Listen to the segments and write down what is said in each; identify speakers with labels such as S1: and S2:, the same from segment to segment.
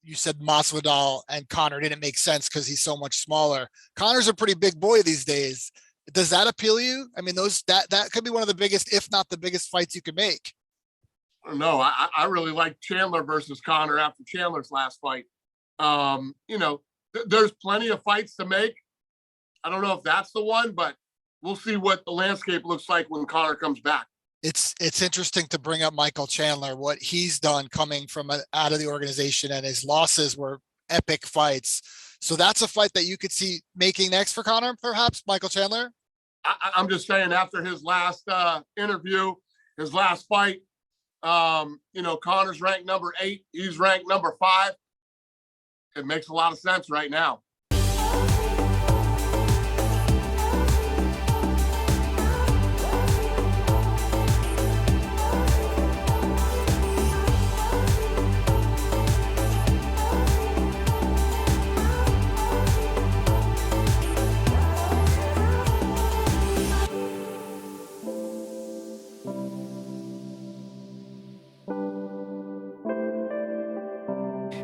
S1: you said Masvidal and Conor didn't make sense because he's so much smaller. Conor's a pretty big boy these days. Does that appeal to you? I mean, that could be one of the biggest, if not the biggest fights you could make.
S2: No, I really like Chandler versus Conor after Chandler's last fight. There's plenty of fights to make. I don't know if that's the one, but we'll see what the landscape looks like when Conor comes back.
S1: It's interesting to bring up Michael Chandler, what he's done coming from out of the organization, and his losses were epic fights. So that's a fight that you could see making next for Conor, perhaps, Michael Chandler?
S2: I'm just saying, after his last interview, his last fight, Conor's ranked number 8. He's ranked number 5. It makes a lot of sense right now.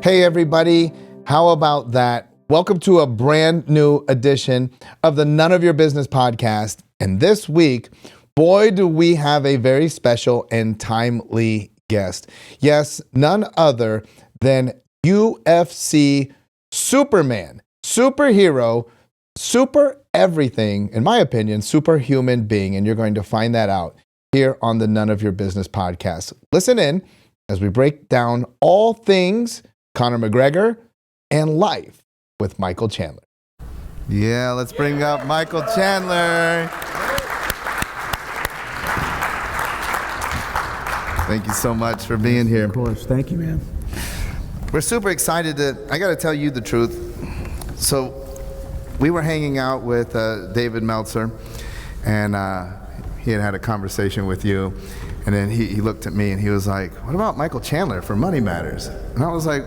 S3: Hey everybody, how about that? Welcome to a brand new edition of the None of Your Business podcast. And this week, boy, do we have a very special and timely guest. Yes, none other than UFC Superman, superhero, super everything, in my opinion, superhuman being. And you're going to find that out here on the None of Your Business podcast. Listen in as we break down all things Conor McGregor and life with Michael Chandler. Yeah, let's bring up Michael Chandler. Thank you so much for being here.
S4: Of course. Thank you, man.
S3: We're super excited I got to tell you the truth. So we were hanging out with David Meltzer, and he had a conversation with you. And then he looked at me and he was like, what about Michael Chandler for Money Matters? And I was like,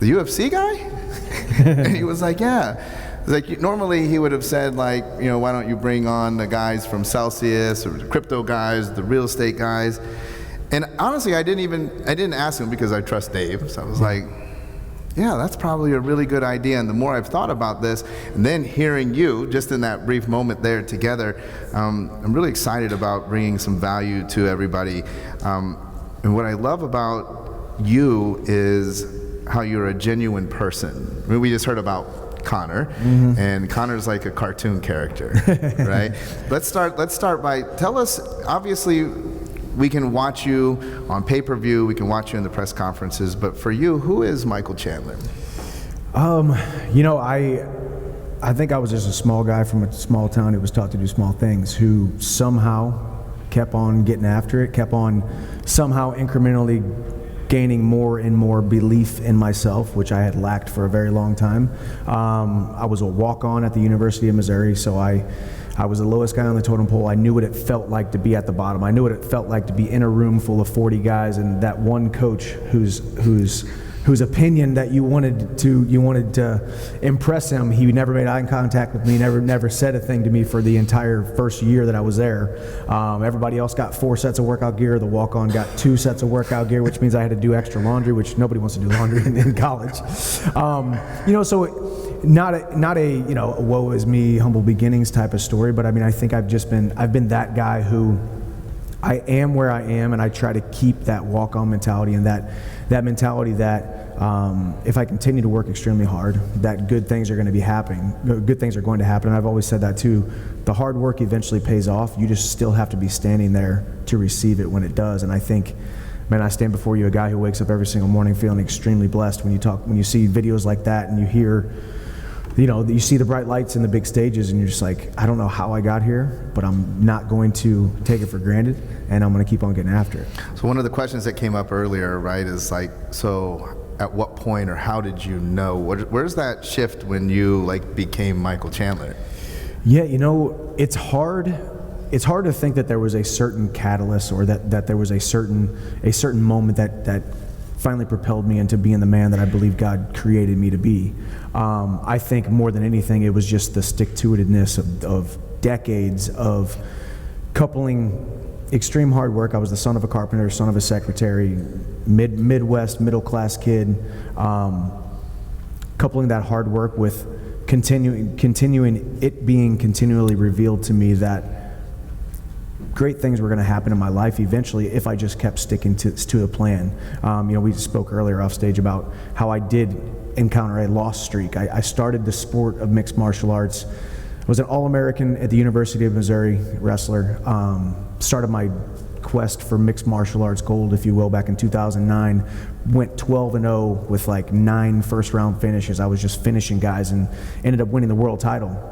S3: the UFC guy? And he was like, yeah. Like, normally he would have said, like, why don't you bring on the guys from Celsius or the crypto guys, the real estate guys? And honestly, I didn't ask him because I trust Dave. So I was like, yeah, that's probably a really good idea. And the more I've thought about this, and then hearing you just in that brief moment there together, I'm really excited about bringing some value to everybody. And what I love about you is how you're a genuine person. I mean, we just heard about Conor, and Conor's like a cartoon character, right? Let's start by, tell us, obviously, we can watch you on pay-per-view, we can watch you in the press conferences, but for you, who is Michael Chandler?
S4: I think I was just a small guy from a small town who was taught to do small things, who somehow kept on getting after it, kept on somehow incrementally gaining more and more belief in myself, which I had lacked for a very long time. I was a walk-on at the University of Missouri, so I was the lowest guy on the totem pole. I knew what it felt like to be at the bottom. I knew what it felt like to be in a room full of 40 guys and that one coach whose opinion that you wanted to impress him. He never made eye contact with me, never said a thing to me for the entire first year that I was there. Everybody else got 4 sets of workout gear. The walk-on got 2 sets of workout gear, which means I had to do extra laundry, which nobody wants to do laundry in college. So not a woe is me, humble beginnings type of story, but I mean, I think I've been that guy who I am where I am, and I try to keep that walk-on mentality and that mentality that if I continue to work extremely hard, that good things are going to be happening. Good things are going to happen. And I've always said that too. The hard work eventually pays off. You just still have to be standing there to receive it when it does. And I think, man, I stand before you, a guy who wakes up every single morning feeling extremely blessed when you see videos like that and you hear, you see the bright lights and the big stages, and you're just like, I don't know how I got here, but I'm not going to take it for granted, and I'm going to keep on getting after it.
S3: So one of the questions that came up earlier, right, is like, so at what point or how did you know? Where's that shift when you became Michael Chandler?
S4: Yeah, it's hard to think that there was a certain catalyst or that there was a certain moment that finally propelled me into being the man that I believe God created me to be. I think more than anything, it was just the stick-to-itiveness of decades of coupling extreme hard work. I was the son of a carpenter, son of a secretary, Midwest, middle-class kid. Coupling that hard work with continuing it being continually revealed to me that great things were going to happen in my life eventually if I just kept sticking to a plan. We spoke earlier off stage about how I did encounter a loss streak. I started the sport of mixed martial arts. I was an All-American at the University of Missouri wrestler. Started my quest for mixed martial arts gold, if you will, back in 2009. Went 12-0 with like 9 first-round finishes. I was just finishing guys and ended up winning the world title.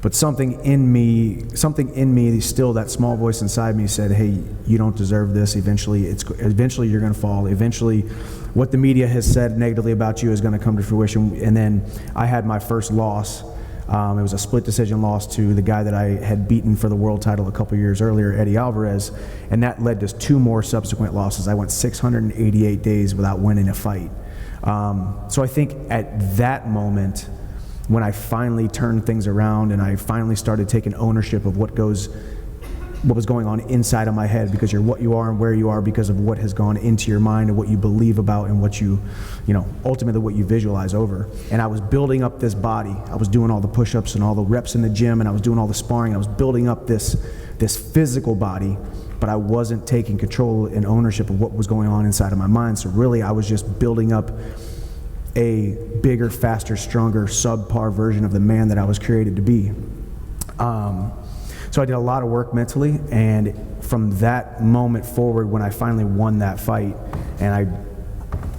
S4: But something in me, still that small voice inside me said, hey, you don't deserve this. Eventually you're going to fall. Eventually what the media has said negatively about you is going to come to fruition. And then I had my first loss. It was a split decision loss to the guy that I had beaten for the world title a couple years earlier, Eddie Alvarez, and that led to 2 more subsequent losses. I went 688 days without winning a fight. So I think at that moment, when I finally turned things around and I finally started taking ownership of what was going on inside of my head, because you're what you are and where you are because of what has gone into your mind and what you believe about and what you ultimately what you visualize over. And I was building up this body. I was doing all the push-ups and all the reps in the gym, and I was doing all the sparring. I was building up this physical body, but I wasn't taking control and ownership of what was going on inside of my mind. So really I was just building up a bigger, faster, stronger, subpar version of the man that I was created to be. So I did a lot of work mentally, and from that moment forward, when I finally won that fight and I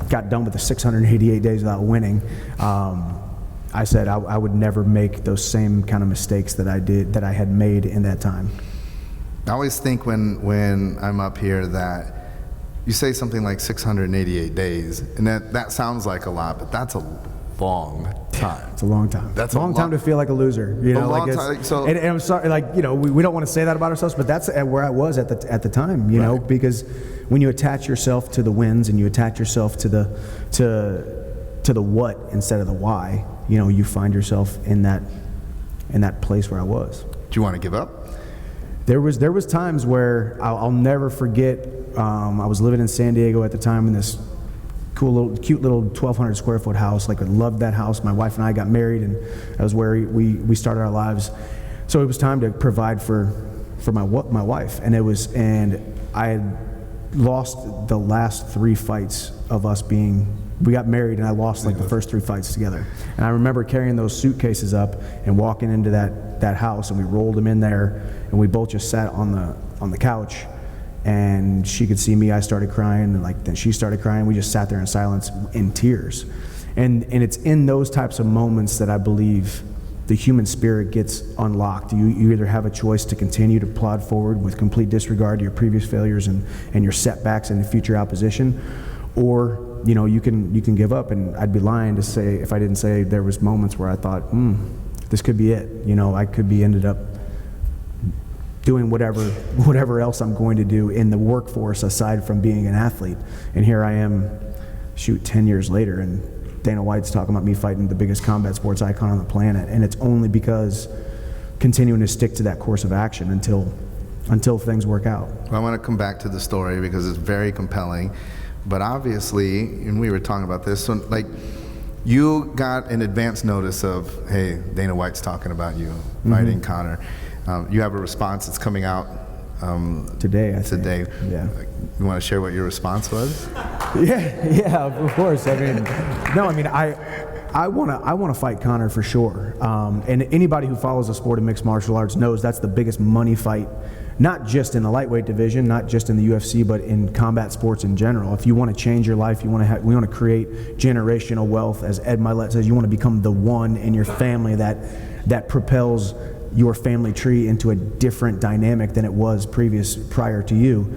S4: got done with the 688 days without winning, I said I would never make those same kind of mistakes that I had made in that time.
S3: I always think when I'm up here that you say something like 688 days, and that sounds like a lot, but that's a long time.
S4: It's a long time.
S3: That's
S4: a long time to feel like a loser.
S3: A long time. So,
S4: and I'm sorry, we don't want to say that about ourselves, but that's where I was at the time, you know, because when you attach yourself to the wins and you attach yourself to the what instead of the why, you find yourself in that place where I was.
S3: Do you want to give up?
S4: There was times where I'll never forget. I was living in San Diego at the time in this cute little 1,200 square foot house. I loved that house. My wife and I got married, and that was where we started our lives. So it was time to provide for my wife, and I had lost the last 3 fights of us we got married, and I lost the first 3 fights together. And I remember carrying those suitcases up and walking into that house, and we rolled them in there, and we both just sat on the couch. And she could see me. I started crying, and then she started crying. We just sat there in silence, in tears. And it's in those types of moments that I believe the human spirit gets unlocked. You either have a choice to continue to plod forward with complete disregard to your previous failures and your setbacks and future opposition, or you can give up. And I'd be lying to say if I didn't say there was moments where I thought, this could be it. I could be ended up doing whatever else I'm going to do in the workforce aside from being an athlete. And here I am, 10 years later, and Dana White's talking about me fighting the biggest combat sports icon on the planet. And it's only because continuing to stick to that course of action until things work out.
S3: Well, I want to come back to the story because it's very compelling. But obviously, and we were talking about this, so you got an advance notice of, hey, Dana White's talking about you fighting Conor. You have a response that's coming out
S4: today. I think.
S3: Today.
S4: Yeah.
S3: You want to share what your response was?
S4: Yeah, of course. I want to fight Conor for sure. And anybody who follows the sport of mixed martial arts knows that's the biggest money fight, not just in the lightweight division, not just in the UFC, but in combat sports in general. If you want to change your life, we want to create generational wealth, as Ed Milet says. You want to become the one in your family that propels your family tree into a different dynamic than it was prior to you.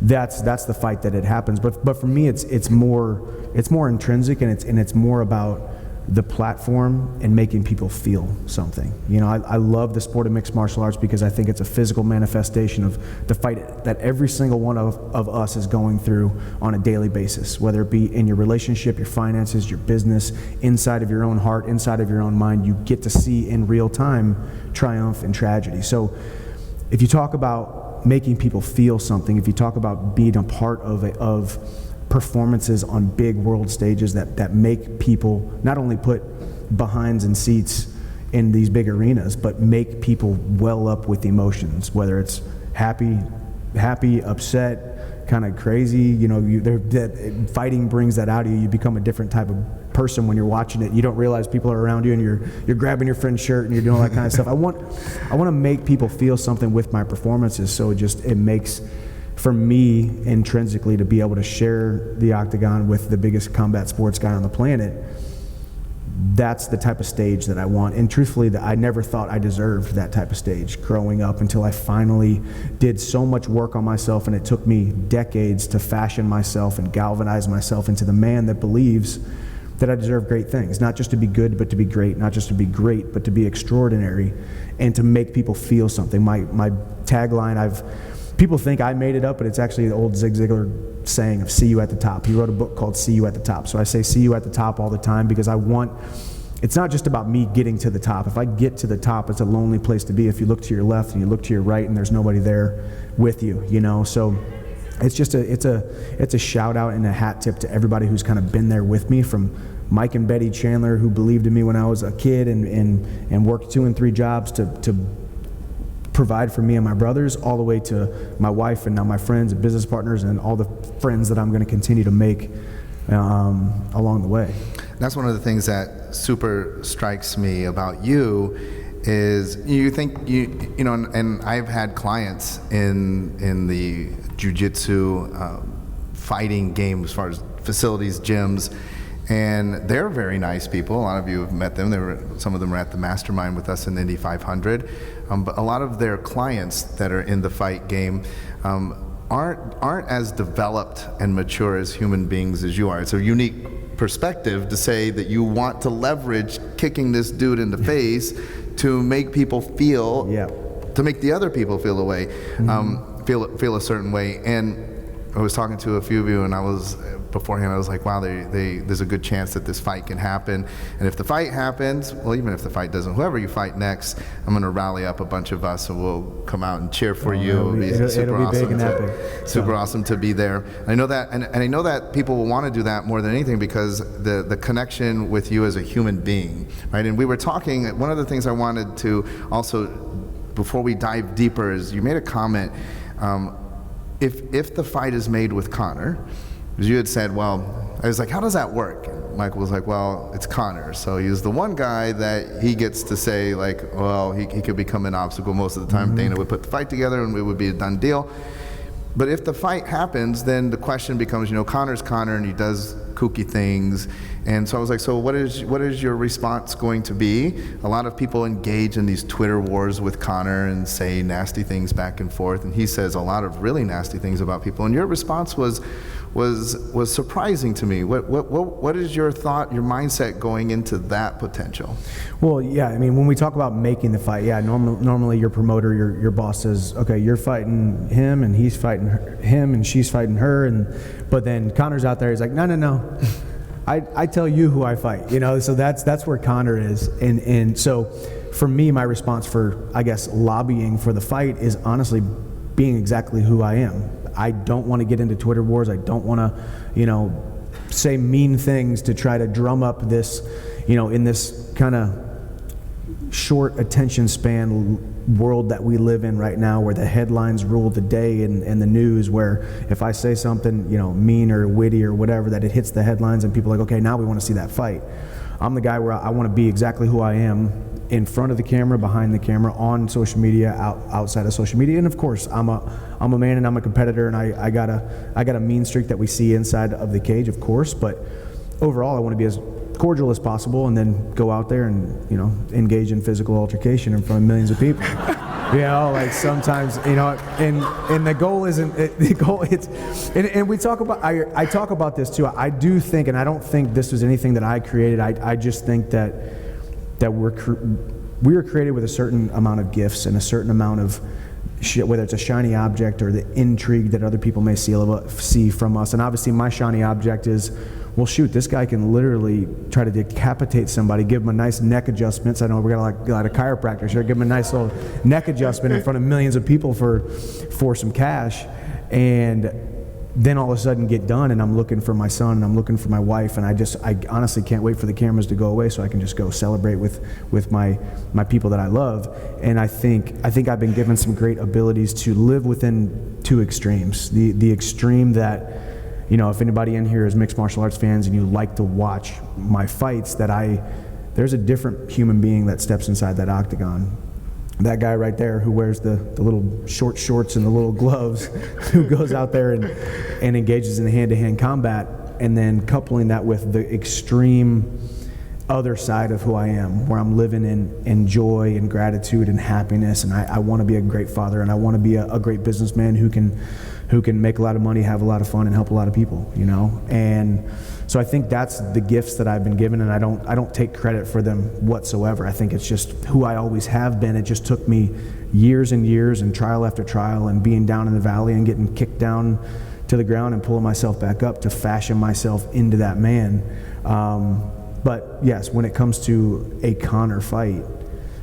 S4: That's the fight that it happens. But for me, it's more intrinsic, and it's more about the platform and making people feel something. I love the sport of mixed martial arts because I think it's a physical manifestation of the fight that every single one of us is going through on a daily basis, whether it be in your relationship, your finances, your business, inside of your own heart, inside of your own mind. You get to see in real time triumph and tragedy. So if you talk about about making people feel something, if you talk about being a part of performances on big world stages that make people not only put behinds and seats in these big arenas, but make people well up with emotions, whether it's happy, upset, kind of crazy. You know, that fighting brings that out of you. You become a different type of person when you're watching it. You don't realize people are around you, and you're grabbing your friend's shirt and you're doing all that kind of stuff. I want to make people feel something with my performances, so it makes for me intrinsically to be able to share the octagon with the biggest combat sports guy on the planet. That's the type of stage that I want. And truthfully, I never thought I deserved that type of stage growing up until I finally did so much work on myself, and it took me decades to fashion myself and galvanize myself into the man that believes that I deserve great things. Not just to be good, but to be great. Not just to be great, but to be extraordinary and to make people feel something. My tagline, people think I made it up, but it's actually the old Zig Ziglar saying of "see you at the top." He wrote a book called "See You at the Top." So I say "see you at the top" all the time, because it's not just about me getting to the top. If I get to the top, it's a lonely place to be if you look to your left and you look to your right and there's nobody there with you, you know? So it's just it's a shout out and a hat tip to everybody who's kind of been there with me, from Mike and Betty Chandler, who believed in me when I was a kid and worked 2 and 3 jobs to provide for me and my brothers, all the way to my wife and now my friends and business partners and all the friends that I'm going to continue to make along the way.
S3: That's one of the things that super strikes me about you is you think you know, and I've had clients in the jiu-jitsu fighting game as far as facilities, gyms, and they're very nice people. A lot of you have met them. Some of them were at the mastermind with us in the Indy 500. But a lot of their clients that are in the fight game aren't as developed and mature as human beings as you are. It's a unique perspective to say that you want to leverage kicking this dude in the face to make people feel, to make the other people feel a way, feel a certain way. And I was talking to a few of you, and beforehand I was like, wow, there's a good chance that this fight can happen. And if the fight happens, well, even if the fight doesn't, whoever you fight next, I'm going to rally up a bunch of us and we'll come out and cheer for you.
S4: It'll be big and epic.
S3: Super awesome to be there. I know that, and I know that people will want to do that more than anything because the connection with you as a human being, right? And we were talking, one of the things I wanted to also, before we dive deeper, is you made a comment, if the fight is made with Conor, because you had said, well, I was like, how does that work? And Michael was like, well, it's Conor. So he's the one guy that he gets to say, like, well, he could become an obstacle most of the time. Dana would put the fight together and it would be a done deal. But if the fight happens, then the question becomes, Conor's Conor and he does kooky things. And so I was like, so what is your response going to be? A lot of people engage in these Twitter wars with Conor and say nasty things back and forth. And he says a lot of really nasty things about people. And your response was surprising to me. What is your thought, your mindset going into that potential?
S4: Well, yeah, I mean, when we talk about making the fight, normally your promoter, your boss says, okay, you're fighting him and he's fighting him and she's fighting her, but then Conor's out there, he's like, no. I tell you who I fight, so that's where Conor is. And so for me, my response for, I guess, lobbying for the fight is honestly being exactly who I am. I don't want to get into Twitter wars. I don't want to, say mean things to try to drum up this, in this kind of short attention span world that we live in right now, where the headlines rule the day and the news, where if I say something, mean or witty or whatever, that it hits the headlines and people are like, okay, now we want to see that fight. I'm the guy where I want to be exactly who I am, in front of the camera, behind the camera, on social media, outside of social media, and of course, I'm a man and I'm a competitor, and I got a mean streak that we see inside of the cage, of course. But overall, I want to be as cordial as possible, and then go out there and engage in physical altercation in front of millions of people. Like sometimes, and the goal isn't the goal. And we talk about. I talk about this too. I do think, and I don't think this was anything that I created. I just think that we are created with a certain amount of gifts and a certain amount of shit, whether it's a shiny object or the intrigue that other people may see from us. And obviously my shiny object is well, shoot, this guy can literally try to decapitate somebody, give him a nice neck adjustment. I know we got a lot of chiropractors here. Give him a nice little neck adjustment in front of millions of people for some cash, and then all of a sudden get done, and I'm looking for my son and I'm looking for my wife, and I honestly can't wait for the cameras to go away so I can just go celebrate with my people that I love. And I think I've been given some great abilities to live within two extremes. The extreme that, you know, if anybody in here is mixed martial arts fans and you like to watch my fights, there's a different human being that steps inside that octagon. That guy right there who wears the little short shorts and the little gloves, who goes out there and engages in the hand-to-hand combat, and then coupling that with the extreme other side of who I am, where I'm living in joy and gratitude and happiness, and I want to be a great father, and I want to be a great businessman who can make a lot of money, have a lot of fun, and help a lot of people, you know? And so I think that's the gifts that I've been given, and I don't take credit for them whatsoever. I think it's just who I always have been. It just took me years and years and trial after trial and being down in the valley and getting kicked down to the ground and pulling myself back up to fashion myself into that man. But yes, when it comes to a Conor fight,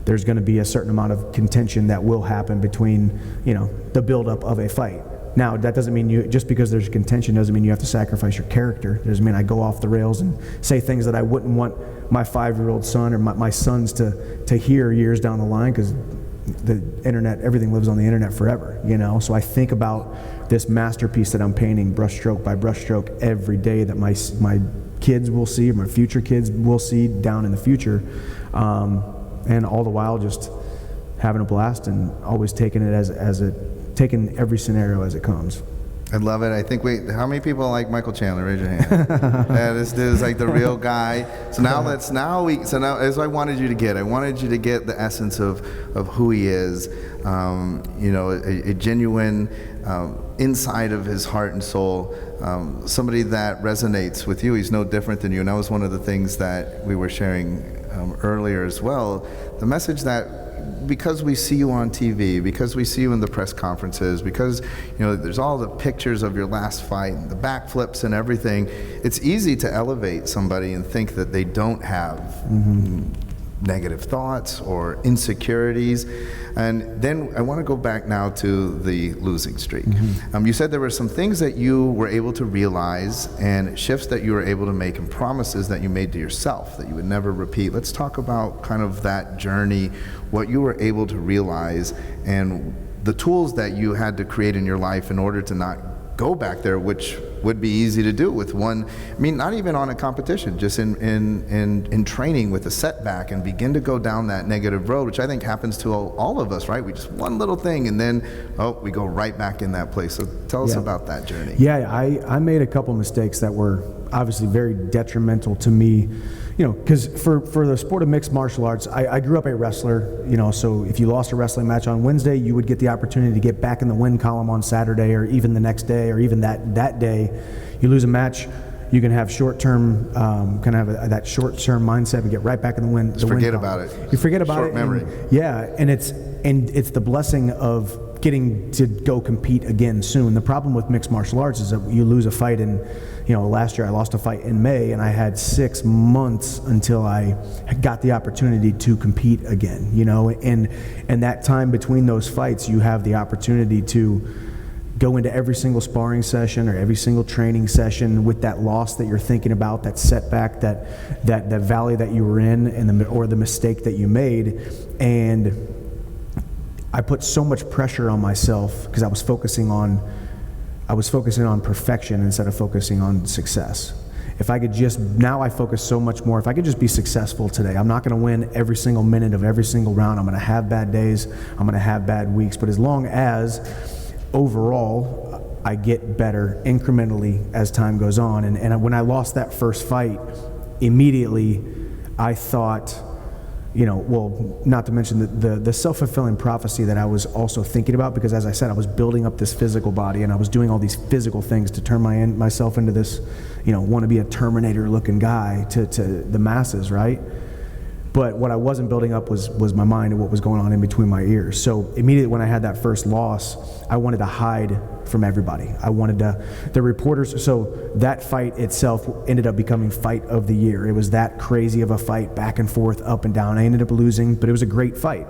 S4: there's going to be a certain amount of contention that will happen between, you know, the buildup of a fight. Now, that doesn't mean just because there's contention doesn't mean you have to sacrifice your character. It doesn't mean I go off the rails and say things that I wouldn't want my 5-year-old son or my sons to hear years down the line, because the internet, everything lives on the internet forever, you know? So I think about this masterpiece that I'm painting brushstroke by brushstroke every day that my kids will see, or my future kids will see down in the future. And all the while just having a blast and always taking it taking every scenario as it comes.
S3: I love it. I think how many people like Michael Chandler? Raise your hand. Yeah, this dude is like the real guy. So now as I wanted you to get, the essence of who he is. You know, a genuine inside of his heart and soul. Somebody that resonates with you. He's no different than you. And that was one of the things that we were sharing earlier as well. The message that, because we see you on TV, because we see you in the press conferences, because, you know, there's all the pictures of your last fight and the backflips and everything, it's easy to elevate somebody and think that they don't have negative thoughts or insecurities. And then I want to go back now to the losing streak. You said there were some things that you were able to realize and shifts that you were able to make and promises that you made to yourself that you would never repeat. Let's talk about kind of that journey, what you were able to realize, and the tools that you had to create in your life in order to not go back there, which would be easy to do with one, I mean, not even on a competition, just in training with a setback, and begin to go down that negative road, which I think happens to all of us, right? We just one little thing and then, we go right back in that place. So tell us about that journey.
S4: Yeah, I made a couple mistakes that were obviously very detrimental to me, you know, because for the sport of mixed martial arts, I grew up a wrestler, you know, so if you lost a wrestling match on Wednesday, you would get the opportunity to get back in the win column on Saturday, or even the next day, or even that day. You lose a match, you can have short-term, that short-term mindset and get right back in the win.
S3: Just forget about it.
S4: You forget about it.
S3: Short memory.
S4: And it's the blessing of getting to go compete again soon. The problem with mixed martial arts is that you lose a fight in, you know, last year I lost a fight in May, and I had 6 months until I got the opportunity to compete again, you know, and that time between those fights, you have the opportunity to go into every single sparring session or every single training session with that loss that you're thinking about, that setback, that valley that you were in, or the mistake that you made. And I put so much pressure on myself because I was focusing on perfection instead of focusing on success. If I could just, now I focus so much more, if I could just be successful today, I'm not going to win every single minute of every single round. I'm going to have bad days, I'm going to have bad weeks, but as long as overall I get better incrementally as time goes on. And when I lost that first fight, immediately I thought, you know, well, not to mention the self-fulfilling prophecy that I was also thinking about, because as I said, I was building up this physical body and I was doing all these physical things to turn myself into this, you know, want to be a Terminator looking guy to the masses, right? But what I wasn't building up was my mind and what was going on in between my ears. So immediately when I had that first loss, I wanted to hide from everybody. I wanted the reporters, so that fight itself ended up becoming fight of the year. It was that crazy of a fight, back and forth, up and down. I ended up losing, but it was a great fight.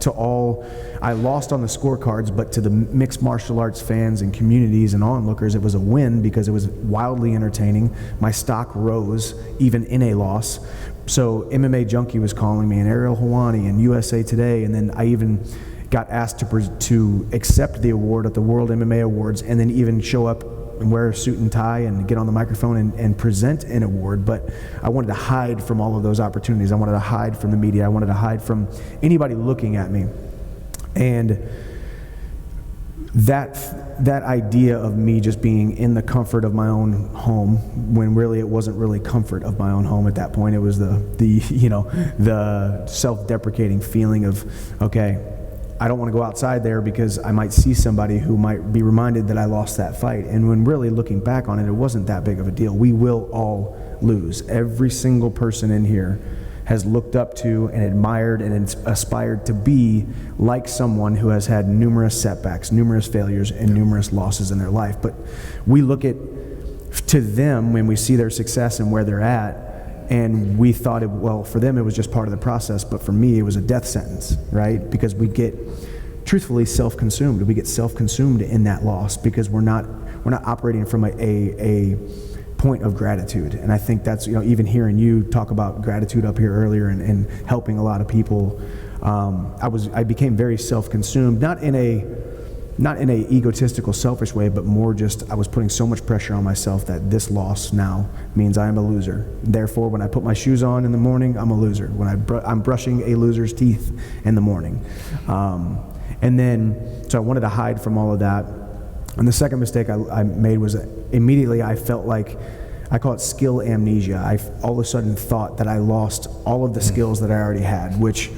S4: I lost on the scorecards, but to the mixed martial arts fans and communities and onlookers, it was a win because it was wildly entertaining. My stock rose even in a loss. So MMA Junkie was calling me, and Ariel Helwani, and USA Today, and then I even got asked to accept the award at the World MMA Awards, and then even show up and wear a suit and tie and get on the microphone and present an award. But I wanted to hide from all of those opportunities. I wanted to hide from the media. I wanted to hide from anybody looking at me. And that idea of me just being in the comfort of my own home, when really it wasn't really comfort of my own home at that point. It was the self-deprecating feeling of, okay, I don't want to go outside there because I might see somebody who might be reminded that I lost that fight. And when really looking back on it, it wasn't that big of a deal. We will all lose. Every single person in here has looked up to and admired and aspired to be like someone who has had numerous setbacks, numerous failures, and numerous losses in their life. But we look to them when we see their success and where they're at, and we thought, well, for them it was just part of the process, but for me it was a death sentence, right? Because we get, truthfully, self-consumed. We get self-consumed in that loss because we're not operating from a point of gratitude. And I think that's, even hearing you talk about gratitude up here earlier and helping a lot of people, I became very self-consumed, not in a egotistical, selfish way, but more just I was putting so much pressure on myself that this loss now means I am a loser. Therefore, when I put my shoes on in the morning, I'm a loser. When I'm brushing a loser's teeth in the morning. And then, so I wanted to hide from all of that. And the second mistake I made was immediately I felt like, I call it skill amnesia. I all of a sudden thought that I lost all of the skills that I already had, which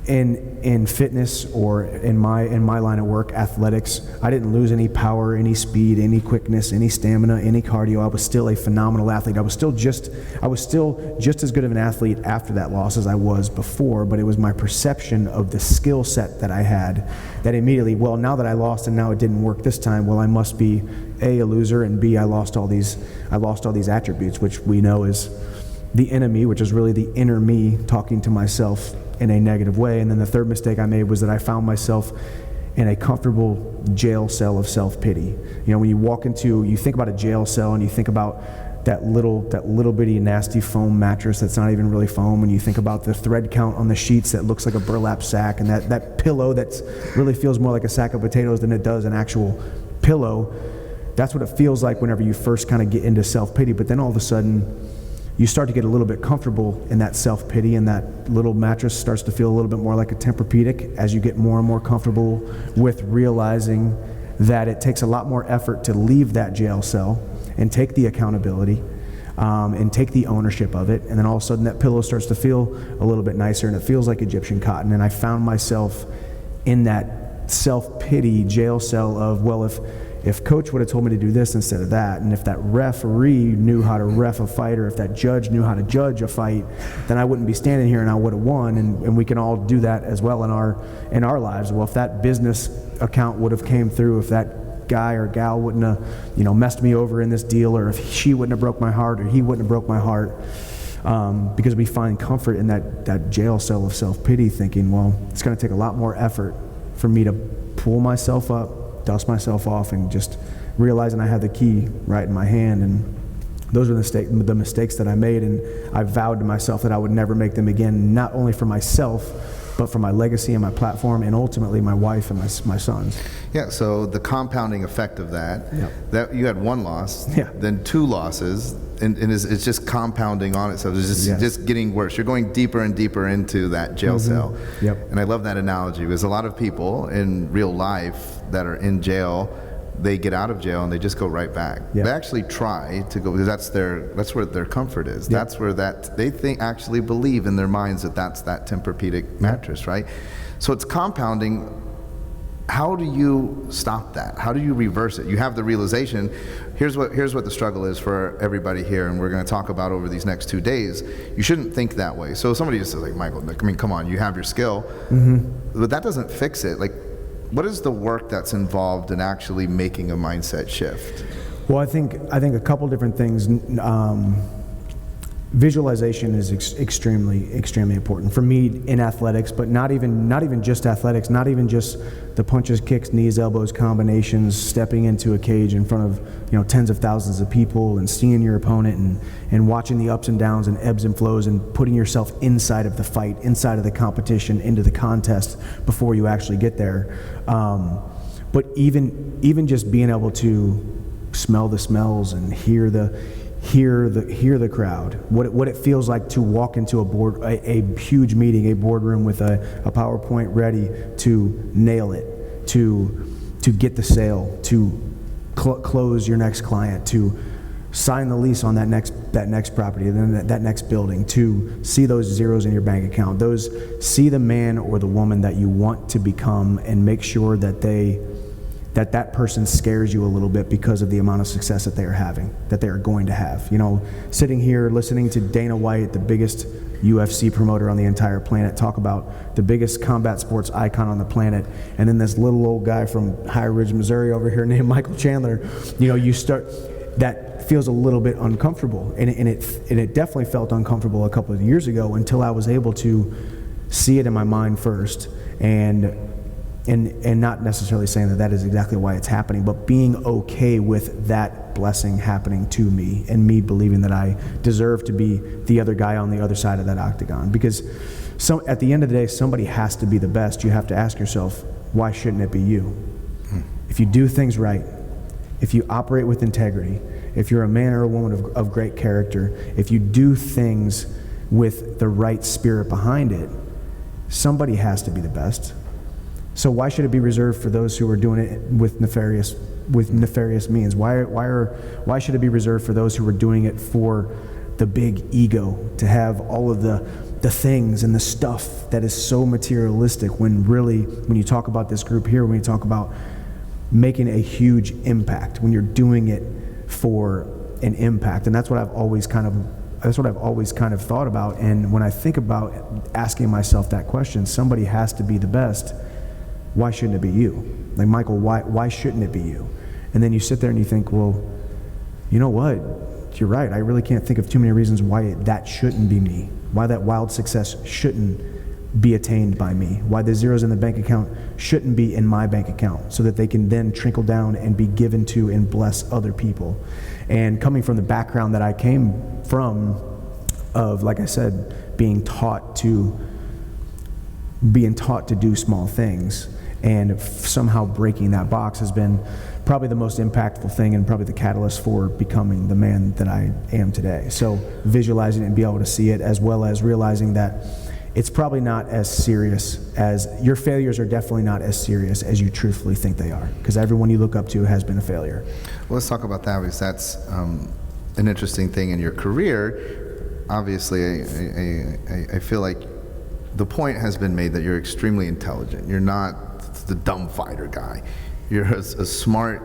S4: in fitness or in my line of work, athletics, I didn't lose any power, any speed, any quickness, any stamina, any cardio. I was still a phenomenal athlete. I was still just as good of an athlete after that loss as I was before, but it was my perception of the skill set that I had that immediately, well, now that I lost and now it didn't work this time, well, I must be A, loser, and B, I lost all these attributes, which we know is the enemy, which is really the inner me talking to myself in a negative way. And then the third mistake I made was that I found myself in a comfortable jail cell of self-pity. When you think about a jail cell and you think about that little bitty nasty foam mattress that's not even really foam, and you think about the thread count on the sheets that looks like a burlap sack, and that pillow that really feels more like a sack of potatoes than it does an actual pillow. That's what it feels like whenever you first kind of get into self-pity. But then all of a sudden you start to get a little bit comfortable in that self-pity, and that little mattress starts to feel a little bit more like a Tempur-Pedic as you get more and more comfortable with realizing that it takes a lot more effort to leave that jail cell and take the accountability and take the ownership of it. And then all of a sudden that pillow starts to feel a little bit nicer, and it feels like Egyptian cotton. And I found myself in that self-pity jail cell of, well, if coach would have told me to do this instead of that, and if that referee knew how to ref a fight, or if that judge knew how to judge a fight, then I wouldn't be standing here and I would have won. And we can all do that as well in our lives. Well, if that business account would have came through, if that guy or gal wouldn't have messed me over in this deal, or if she wouldn't have broke my heart, or he wouldn't have broke my heart, because we find comfort in that jail cell of self-pity, thinking, well, it's going to take a lot more effort for me to pull myself up, dust myself off, and just realizing I had the key right in my hand. And those were the mistakes that I made, and I vowed to myself that I would never make them again, not only for myself, but for my legacy and my platform, and ultimately my wife and my sons.
S3: Yeah, so the compounding effect of that, that you had one loss, then two losses, and it's just compounding on itself. It's just getting worse. You're going deeper and deeper into that jail cell. And I love that analogy, because a lot of people in real life that are in jail, they get out of jail and they just go right back. They actually try to go, because that's where their comfort is. That's where they actually believe in their minds that's that Tempur-Pedic mattress, right? So it's compounding How do you stop that? How do you reverse it? You have the realization, here's what the struggle is for everybody here, and we're going to talk about over these next 2 days. You shouldn't think that way. So somebody just says, like, Michael, I mean, come on, you have your skill, but that doesn't fix it. Like, what is the work that's involved in actually making a mindset shift?
S4: Well, I think a couple different things. Visualization is extremely important for me in athletics, but not even just athletics, not even just the punches, kicks, knees, elbows, combinations, stepping into a cage in front of tens of thousands of people and seeing your opponent and watching the ups and downs and ebbs and flows and putting yourself inside of the fight, inside of the competition, into the contest before you actually get there. But even just being able to smell the smells and hear the crowd, what it feels like to walk into a huge meeting, a boardroom with a PowerPoint ready to nail it, to get the sale, to close your next client, to sign the lease on that next property, and then that next building, to see those zeros in your bank account, see the man or the woman that you want to become, and make sure that that person scares you a little bit because of the amount of success that they are having, that they are going to have. Sitting here listening to Dana White, the biggest UFC promoter on the entire planet, talk about the biggest combat sports icon on the planet, and then this little old guy from High Ridge, Missouri over here named Michael Chandler, that feels a little bit uncomfortable, and it definitely felt uncomfortable a couple of years ago until I was able to see it in my mind first, and not necessarily saying that is exactly why it's happening, but being okay with that blessing happening to me and me believing that I deserve to be the other guy on the other side of that octagon. Because at the end of the day, somebody has to be the best. You have to ask yourself, why shouldn't it be you? If you do things right, if you operate with integrity, if you're a man or a woman of great character, if you do things with the right spirit behind it, somebody has to be the best. So why should it be reserved for those who are doing it with nefarious means? Why should it be reserved for those who are doing it for the big ego, to have all of the things and the stuff that is so materialistic, when really, when you talk about this group here, when you talk about making a huge impact, when you're doing it for an impact, and that's what I've always kind of thought about. And when I think about asking myself that question, somebody has to be the best. Why shouldn't it be you? Like, Michael, why shouldn't it be you? And then you sit there and you think, well, you know what? You're right. I really can't think of too many reasons why that shouldn't be me. Why that wild success shouldn't be attained by me. Why the zeros in the bank account shouldn't be in my bank account, so that they can then trickle down and be given to and bless other people. And coming from the background that I came from, of, like I said, being taught to do small things, and somehow breaking that box has been probably the most impactful thing, and probably the catalyst for becoming the man that I am today. So visualizing it and be able to see it, as well as realizing that it's probably not as serious as, your failures are definitely not as serious as you truthfully think they are, because everyone you look up to has been a failure.
S3: Well, let's talk about that, because that's an interesting thing in your career. Obviously, I feel like the point has been made that you're extremely intelligent. You're not the dumb fighter guy. You're a smart,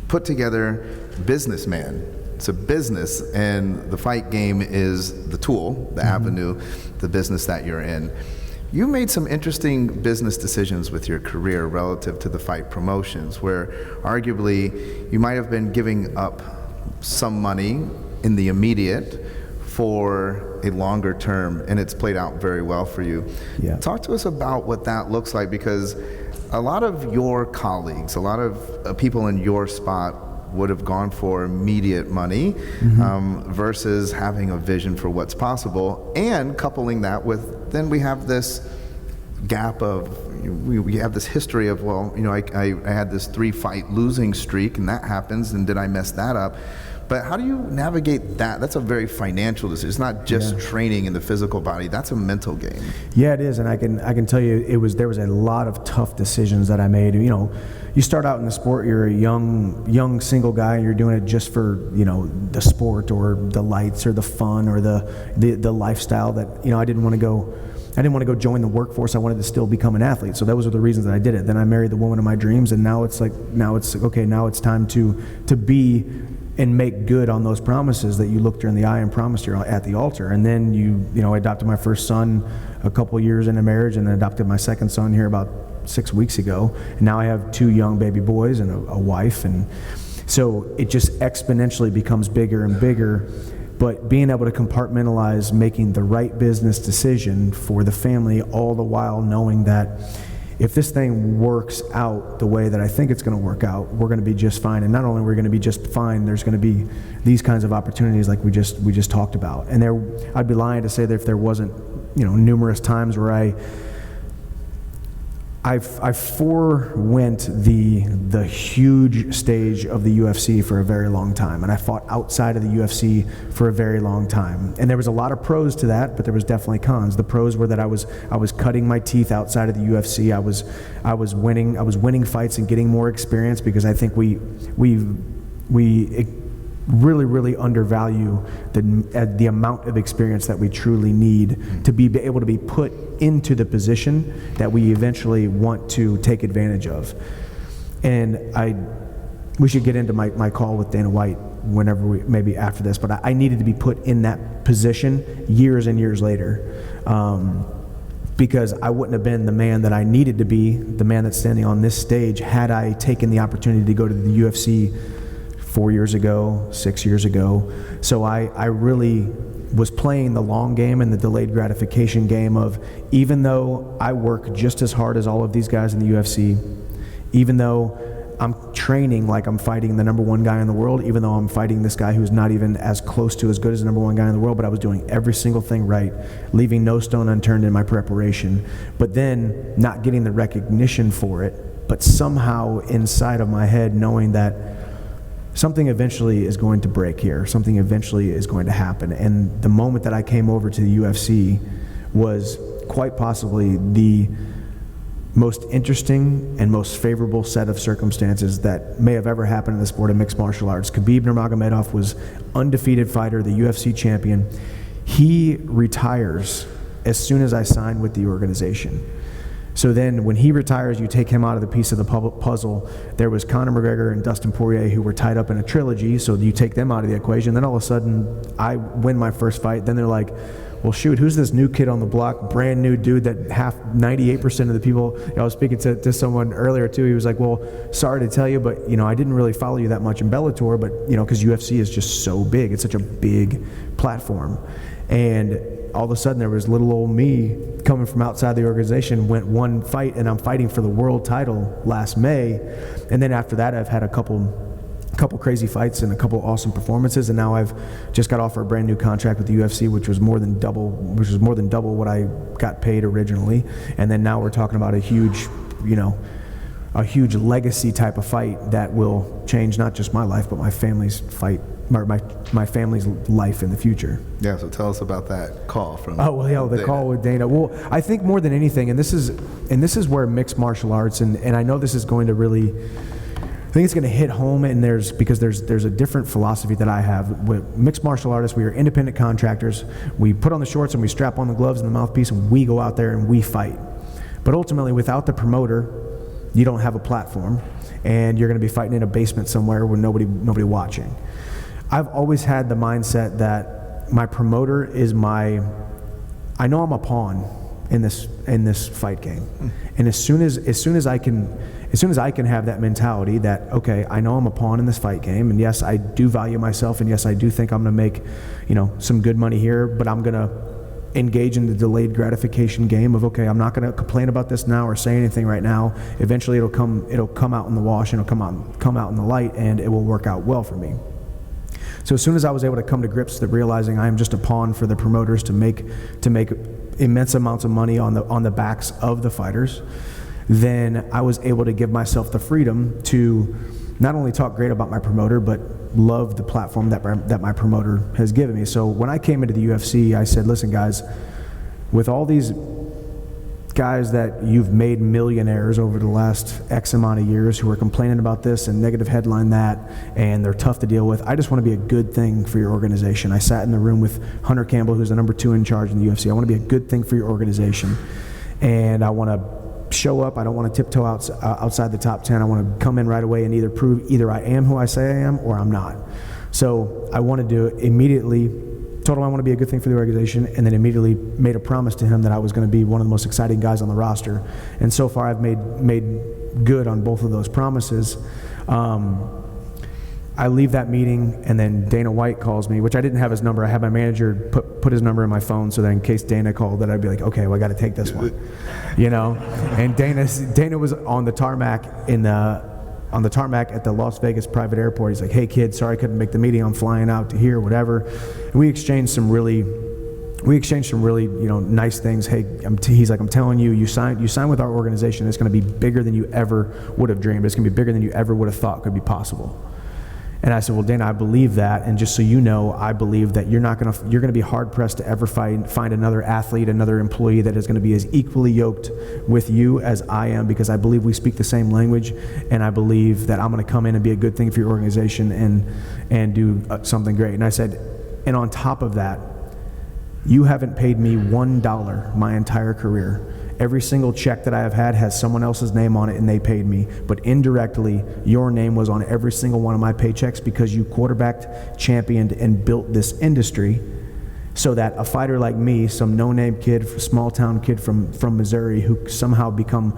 S3: put together businessman. It's a business, and the fight game is the tool, the avenue, the business that you're in. You made some interesting business decisions with your career relative to the fight promotions, where arguably you might have been giving up some money in the immediate for a longer term, and it's played out very well for you.
S4: Yeah.
S3: Talk to us about what that looks like, because a lot of your colleagues, a lot of people in your spot would have gone for immediate money versus having a vision for what's possible, and coupling that with, then we have this gap of, we have this history of, well, I had this 3-fight losing streak, and that happens, and did I mess that up? But how do you navigate that? That's a very financial decision. It's not just training in the physical body. That's a mental game.
S4: Yeah, it is, and I can tell you, there was a lot of tough decisions that I made. You start out in the sport, you're a young single guy, and you're doing it just for the sport or the lights or the fun or the lifestyle that I didn't want to go didn't want to go join the workforce. I wanted to still become an athlete. So those are the reasons that I did it. Then I married the woman of my dreams, and now it's time to be and make good on those promises that you looked her in the eye and promised her at the altar. And then I adopted my first son a couple years into marriage, and adopted my second son here about 6 weeks ago. And now I have 2 young baby boys and a wife, and so it just exponentially becomes bigger and bigger. But being able to compartmentalize making the right business decision for the family, all the while knowing that if this thing works out the way that I think it's going to work out, we're going to be just fine. And not only we're going to be just fine, there's going to be these kinds of opportunities like we just talked about. And I'd be lying to say that if there wasn't, numerous times where I forewent the huge stage of the UFC for a very long time, and I fought outside of the UFC for a very long time. And there was a lot of pros to that, but there was definitely cons. The pros were that I was cutting my teeth outside of the UFC. I was winning fights and getting more experience, because I think we really undervalue the amount of experience that we truly need to be able to be put into the position that we eventually want to take advantage of. And we should get into my call with Dana White whenever maybe after this, but I needed to be put in that position years and years later, because I wouldn't have been the man that I needed to be, the man that's standing on this stage, had I taken the opportunity to go to the UFC 4 years ago, 6 years ago. So I really was playing the long game and the delayed gratification game of, even though I work just as hard as all of these guys in the UFC, even though I'm training like I'm fighting the number 1 guy in the world, even though I'm fighting this guy who's not even as close to as good as the number 1 guy in the world, but I was doing every single thing right, leaving no stone unturned in my preparation, but then not getting the recognition for it, but somehow inside of my head knowing that something eventually is going to break here. Something eventually is going to happen. And the moment that I came over to the UFC was quite possibly the most interesting and most favorable set of circumstances that may have ever happened in the sport of mixed martial arts. Khabib Nurmagomedov was undefeated fighter, the UFC champion. He retires as soon as I signed with the organization. So then when he retires, you take him out of the piece of the puzzle. There was Conor McGregor and Dustin Poirier who were tied up in a trilogy, so you take them out of the equation. Then all of a sudden, I win my first fight. Then they're like, well, shoot, who's this new kid on the block, brand new dude that 98% of the people, I was speaking to someone earlier too, he was like, well, sorry to tell you, but I didn't really follow you that much in Bellator, but because UFC is just so big, it's such a big platform. And all of a sudden there was little old me coming from outside the organization, went one fight, and I'm fighting for the world title last May. And then after that, I've had a couple crazy fights and a couple awesome performances, and now I've just got offered a brand new contract with the UFC, which was more than double what I got paid originally. And then now we're talking about a huge legacy type of fight that will change not just my life, but my family's my family's life in the future.
S3: Yeah, so tell us about that call from
S4: the call with Dana. Well, I think more than anything, and this is where mixed martial arts, and I know this is going to really, I think it's going to hit home, and because there's a different philosophy that I have. With mixed martial artists, we are independent contractors. We put on the shorts and we strap on the gloves and the mouthpiece, and we go out there and we fight. But ultimately, without the promoter, you don't have a platform, and you're going to be fighting in a basement somewhere with nobody watching. I've always had the mindset that my promoter is I know I'm a pawn in this fight game. And as soon as I can have that mentality that, okay, I know I'm a pawn in this fight game, and yes, I do value myself, and yes, I do think I'm going to make, some good money here, but I'm going to engage in the delayed gratification game of, okay, I'm not going to complain about this now or say anything right now. Eventually it'll come out in the wash, and it'll come out in the light, and it will work out well for me. So as soon as I was able to come to grips with realizing I am just a pawn for the promoters to make immense amounts of money on the backs of the fighters, then I was able to give myself the freedom to not only talk great about my promoter, but love the platform that my promoter has given me. So when I came into the UFC, I said, listen guys, with all these guys that you've made millionaires over the last X amount of years who are complaining about this and negative headline that, and they're tough to deal with. I just want to be a good thing for your organization. I sat in the room with Hunter Campbell, who's the number 2 in charge in the UFC. I want to be a good thing for your organization, and I want to show up. I don't want to tiptoe outside the top 10. I want to come in right away and either prove either I am who I say I am or I'm not. So I wanted to immediately told him I want to be a good thing for the organization, and then immediately made a promise to him that I was going to be one of the most exciting guys on the roster. And so far I've made good on both of those promises. I leave that meeting, and then Dana White calls me, which I didn't have his number. I had my manager put his number in my phone so that in case Dana called, that I'd be like, okay, well, I got to take this one, you know. And Dana was on the tarmac at the Las Vegas private airport. He's like, hey kid, sorry I couldn't make the meeting. I'm flying out to here, whatever. And we exchanged some really, nice things. Hey, he's like, I'm telling you, you sign with our organization. It's going to be bigger than you ever would have dreamed. It's going to be bigger than you ever would have thought could be possible. And I said, well, Dana, I believe that, and just so you know, I believe that you're going to be hard pressed to ever find another athlete, another employee that is going to be as equally yoked with you as I am, because I believe we speak the same language, and I believe that I'm going to come in and be a good thing for your organization and do something great. And I said, and on top of that, you haven't paid me $1 my entire career. Every single check that I have had has someone else's name on it and they paid me. But indirectly, your name was on every single one of my paychecks because you quarterbacked, championed, and built this industry so that a fighter like me, some no-name kid, small-town kid from Missouri who somehow become,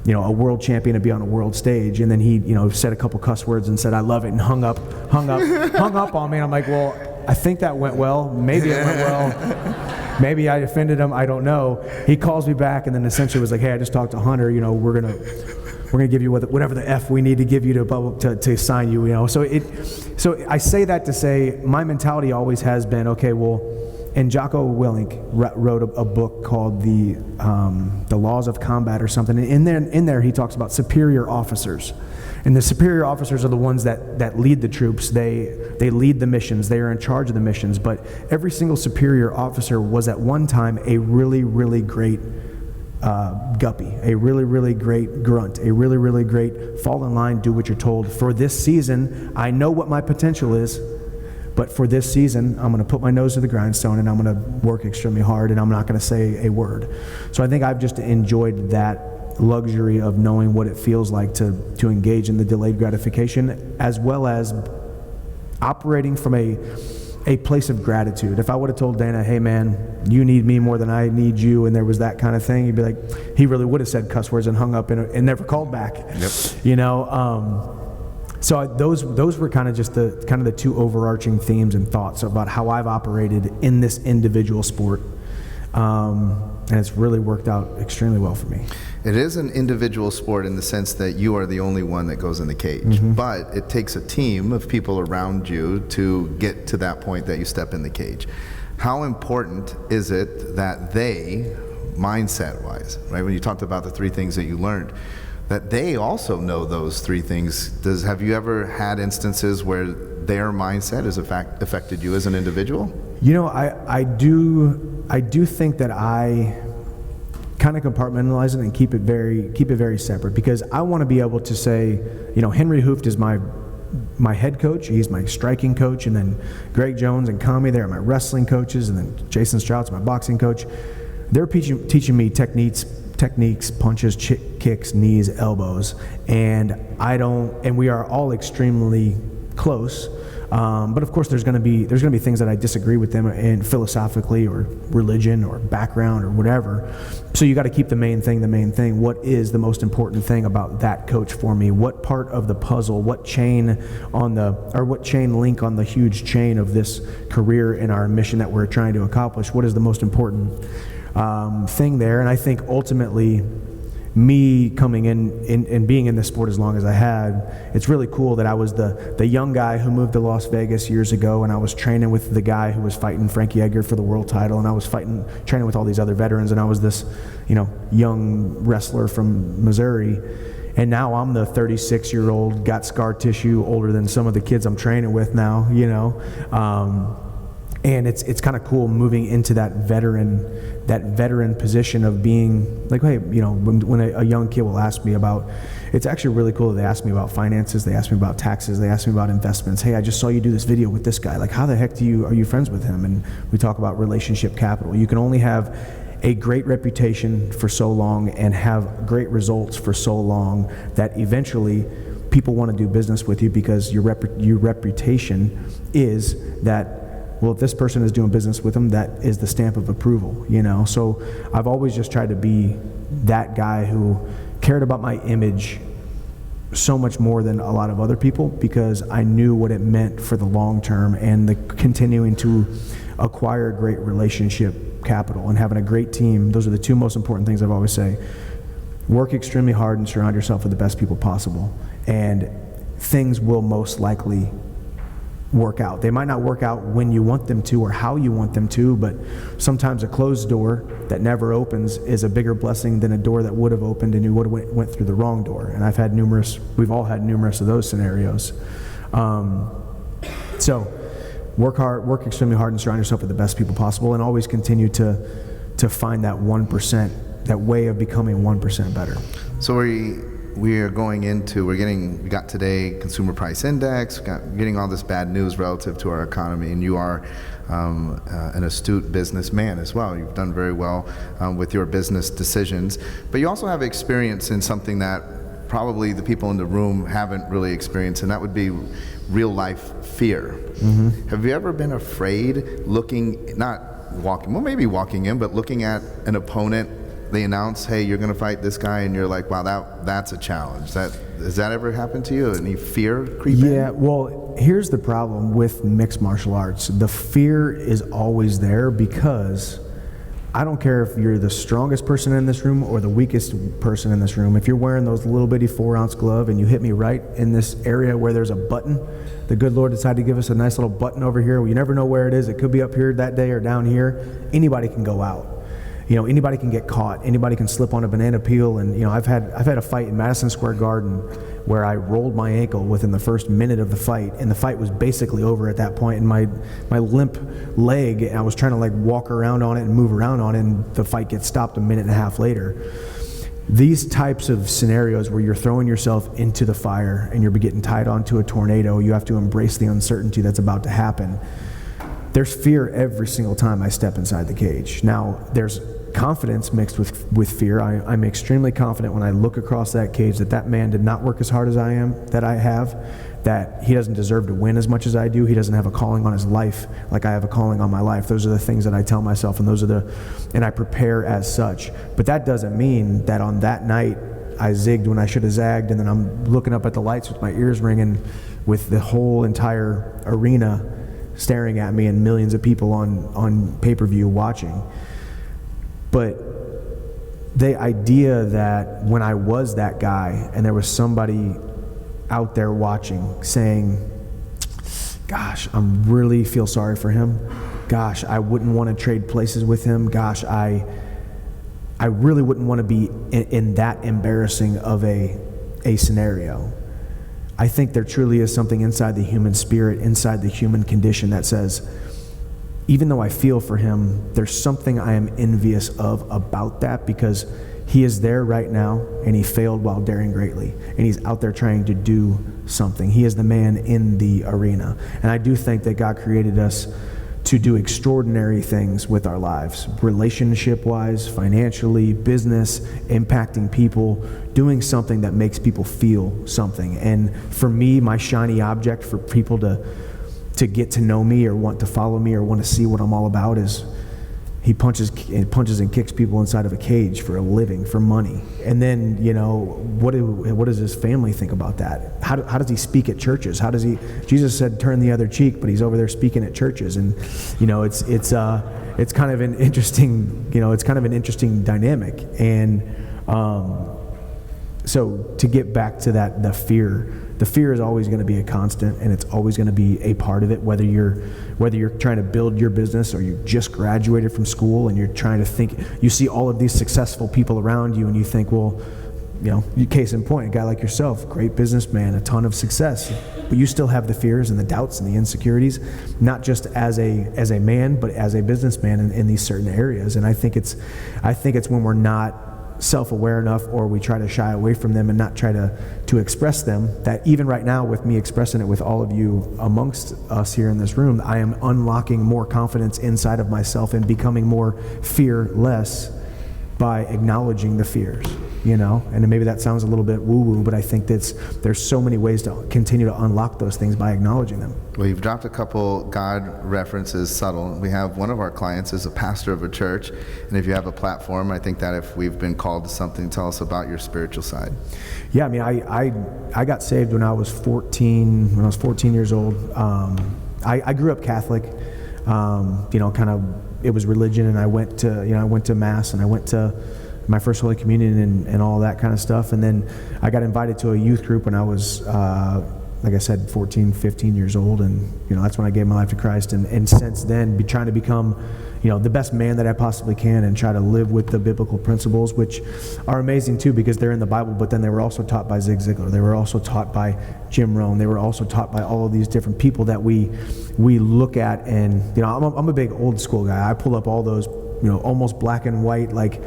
S4: a world champion and be on a world stage, and then he, said a couple cuss words and said, I love it, and hung up on me. And I'm like, well, I think that went well. Maybe it went well. Maybe I offended him. I don't know. He calls me back and then essentially was like, hey, I just talked to Hunter. We're gonna give you whatever the F we need to give you to sign you. So I say that to say my mentality always has been, okay, well, and Jocko Willink wrote a book called the Laws of Combat or something. And in there he talks about superior officers. And the superior officers are the ones that lead the troops. They lead the missions. They are in charge of the missions. But every single superior officer was at one time a really, really great guppy, a really, really great grunt, a really, really great fall in line, do what you're told. For this season, I know what my potential is, but for this season, I'm going to put my nose to the grindstone and I'm going to work extremely hard and I'm not going to say a word. So I think I've just enjoyed that luxury of knowing what it feels like to engage in the delayed gratification, as well as operating from a place of gratitude. If I would have told Dana, hey man, you need me more than I need you, and there was that kind of thing, he'd be like, he really would have said cuss words and hung up and never called back. Yep. So those were kind of just the two overarching themes and thoughts about how I've operated in this individual sport. And it's really worked out extremely well for me.
S3: It is an individual sport in the sense that you are the only one that goes in the cage, but it takes a team of people around you to get to that point that you step in the cage. How important is it that they, mindset-wise, right, when you talked about the 3 things that you learned, that they also know those 3 things? Have you ever had instances where their mindset has affected you as an individual?
S4: I do think that I kind of compartmentalize it and keep it very separate, because I want to be able to say, Henry Hooft is my head coach, he's my striking coach, and then Greg Jones and Kami, they're my wrestling coaches, and then Jason Strout's my boxing coach. They're teaching me techniques, punches, kicks, knees, elbows, and we are all extremely close. But of course, there's going to be things that I disagree with them in philosophically or religion or background or whatever. So you got to keep the main thing. What is the most important thing about that coach for me? What part of the puzzle? What chain link on the huge chain of this career and our mission that we're trying to accomplish? What is the most important thing there? And I think ultimately, me coming in and being in this sport as long as I had, it's really cool that I was the young guy who moved to Las Vegas years ago, and I was training with the guy who was fighting Frankie Edgar for the world title, and I was training with all these other veterans, and I was this, young wrestler from Missouri, and now I'm the 36-year-old, got scar tissue, older than some of the kids I'm training with now, And it's kind of cool moving into that veteran position of being like, hey, you know, when a young kid will ask me about, it's actually really cool that they ask me about finances, they ask me about taxes, they ask me about investments. Hey, I just saw you do this video with this guy. Like, how the heck are you friends with him? And we talk about relationship capital. You can only have a great reputation for so long and have great results for so long that eventually people want to do business with you, because your reputation is that, well, if this person is doing business with them, that is the stamp of approval, you know? So I've always just tried to be that guy who cared about my image so much more than a lot of other people, because I knew what it meant for the long term and the continuing to acquire great relationship capital and having a great team. Those are the two most important things I've always say. Work extremely hard and surround yourself with the best people possible, and things will most likely work out. They might not work out when you want them to or how you want them to, but sometimes a closed door that never opens is a bigger blessing than a door that would have opened and you would have went through the wrong door. And we've all had numerous of those scenarios. So work extremely hard and surround yourself with the best people possible, and always continue to find that 1%, that way of becoming 1% better.
S3: So we got today consumer price index, getting all this bad news relative to our economy, and you are an astute businessman as well. You've done very well with your business decisions, but you also have experience in something that probably the people in the room haven't really experienced, and that would be real life fear. Mm-hmm. Have you ever been afraid maybe walking in, but looking at an opponent? They announce, hey, you're going to fight this guy, and you're like, wow, that's a challenge. Has that ever happened to you? Any fear creep in?
S4: Yeah, well, here's the problem with mixed martial arts. The fear is always there, because I don't care if you're the strongest person in this room or the weakest person in this room. If you're wearing those little bitty 4-ounce glove and you hit me right in this area where there's a button, the good Lord decided to give us a nice little button over here. You never know where it is. It could be up here that day or down here. Anybody can go out. You know, anybody can get caught. Anybody can slip on a banana peel. And, you know, I've had a fight in Madison Square Garden where I rolled my ankle within the first minute of the fight, and the fight was basically over at that point. And my limp leg, I was trying to like walk around on it and move around on it, and the fight gets stopped a minute and a half later. These types of scenarios where you're throwing yourself into the fire and you're getting tied onto a tornado, you have to embrace the uncertainty that's about to happen. There's fear every single time I step inside the cage. Now, there's confidence mixed with fear. I'm extremely confident when I look across that cage that man did not work as hard as I have, that he doesn't deserve to win as much as I do. He doesn't have a calling on his life like I have a calling on my life. Those are the things that I tell myself, and I prepare as such. But that doesn't mean that on that night I zigged when I should have zagged, and then I'm looking up at the lights with my ears ringing, with the whole entire arena staring at me and millions of people on pay-per-view watching. But the idea that when I was that guy and there was somebody out there watching saying, gosh, I really feel sorry for him. Gosh, I wouldn't want to trade places with him. Gosh, I really wouldn't want to be in that embarrassing of a scenario. I think there truly is something inside the human spirit, inside the human condition that says, even though I feel for him, there's something I am envious of about that, because he is there right now and he failed while daring greatly, and he's out there trying to do something. He is the man in the arena. And I do think that God created us to do extraordinary things with our lives, relationship-wise, financially, business, impacting people, doing something that makes people feel something. And for me, my shiny object for people to get to know me or want to follow me or want to see what I'm all about is he punches and kicks people inside of a cage for a living, for money. And then, you know, what does his family think about that? How does he speak at churches? Jesus said turn the other cheek, but he's over there speaking at churches. And, you know, it's kind of an interesting, interesting dynamic. And so to get back to that, the fear is always going to be a constant, and it's always going to be a part of it, whether you're trying to build your business or you just graduated from school and you're trying to think, you see all of these successful people around you and you think, well, case in point, a guy like yourself, great businessman, a ton of success, but you still have the fears and the doubts and the insecurities, not just as a man, but as a businessman in these certain areas. And I think it's when we're not self-aware enough, or we try to shy away from them and not try to express them, that even right now with me expressing it with all of you amongst us here in this room, I am unlocking more confidence inside of myself and becoming more fearless by acknowledging the fears, and maybe that sounds a little bit woo-woo, but I think there's so many ways to continue to unlock those things by acknowledging them.
S3: Well, you've dropped a couple God references, subtle. We have one of our clients is a pastor of a church, and if you have a platform, I think that if we've been called to something, tell us about your spiritual side.
S4: Yeah, I mean, I got saved when I was 14 years old. I grew up Catholic, kind of. It was religion, and I went to mass, and I went to my first Holy Communion and all that kind of stuff. And then I got invited to a youth group when I was, like I said, 14, 15 years old. And, that's when I gave my life to Christ. And since then, trying to become, the best man that I possibly can, and try to live with the biblical principles, which are amazing too, because they're in the Bible, but then they were also taught by Zig Ziglar. They were also taught by Jim Rohn. They were also taught by all of these different people that we look at. And, I'm a big old school guy. I pull up all those, almost black and white, like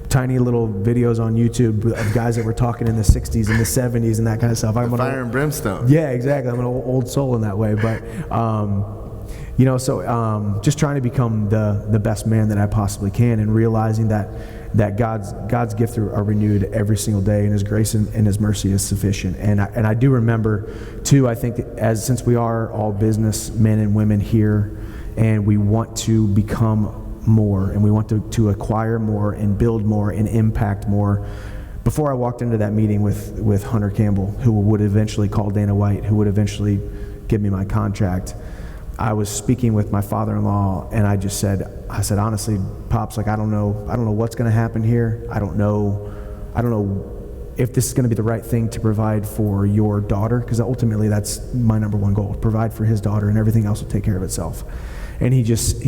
S4: tiny little videos on YouTube of guys that were talking in the 60s and the 70s and that kind of stuff. I'm
S3: fire and brimstone.
S4: Yeah, exactly. I'm an old soul in that way. But, just trying to become the best man that I possibly can, and realizing that God's gifts are renewed every single day, and His grace and His mercy is sufficient. And I do remember too, I think since we are all businessmen and women here, and we want to become more, and we want to acquire more and build more and impact more. Before I walked into that meeting with Hunter Campbell, who would eventually call Dana White, who would eventually give me my contract, I was speaking with my father-in-law, and I said, honestly, Pops, like, I don't know what's going to happen here. I don't know if this is going to be the right thing to provide for your daughter, because ultimately that's my number one goal, provide for his daughter, and everything else will take care of itself. And he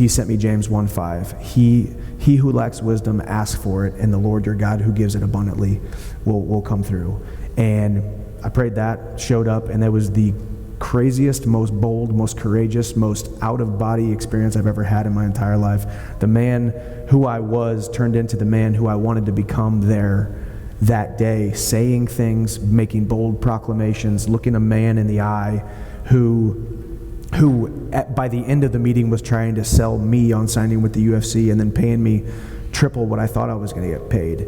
S4: sent me James 1:5. He who lacks wisdom, ask for it, and the Lord your God who gives it abundantly will come through. And I prayed that, showed up, and it was the craziest, most bold, most courageous, most out-of-body experience I've ever had in my entire life. The man who I was turned into the man who I wanted to become there that day, saying things, making bold proclamations, looking a man in the eye who by the end of the meeting was trying to sell me on signing with the UFC, and then paying me triple what I thought I was going to get paid.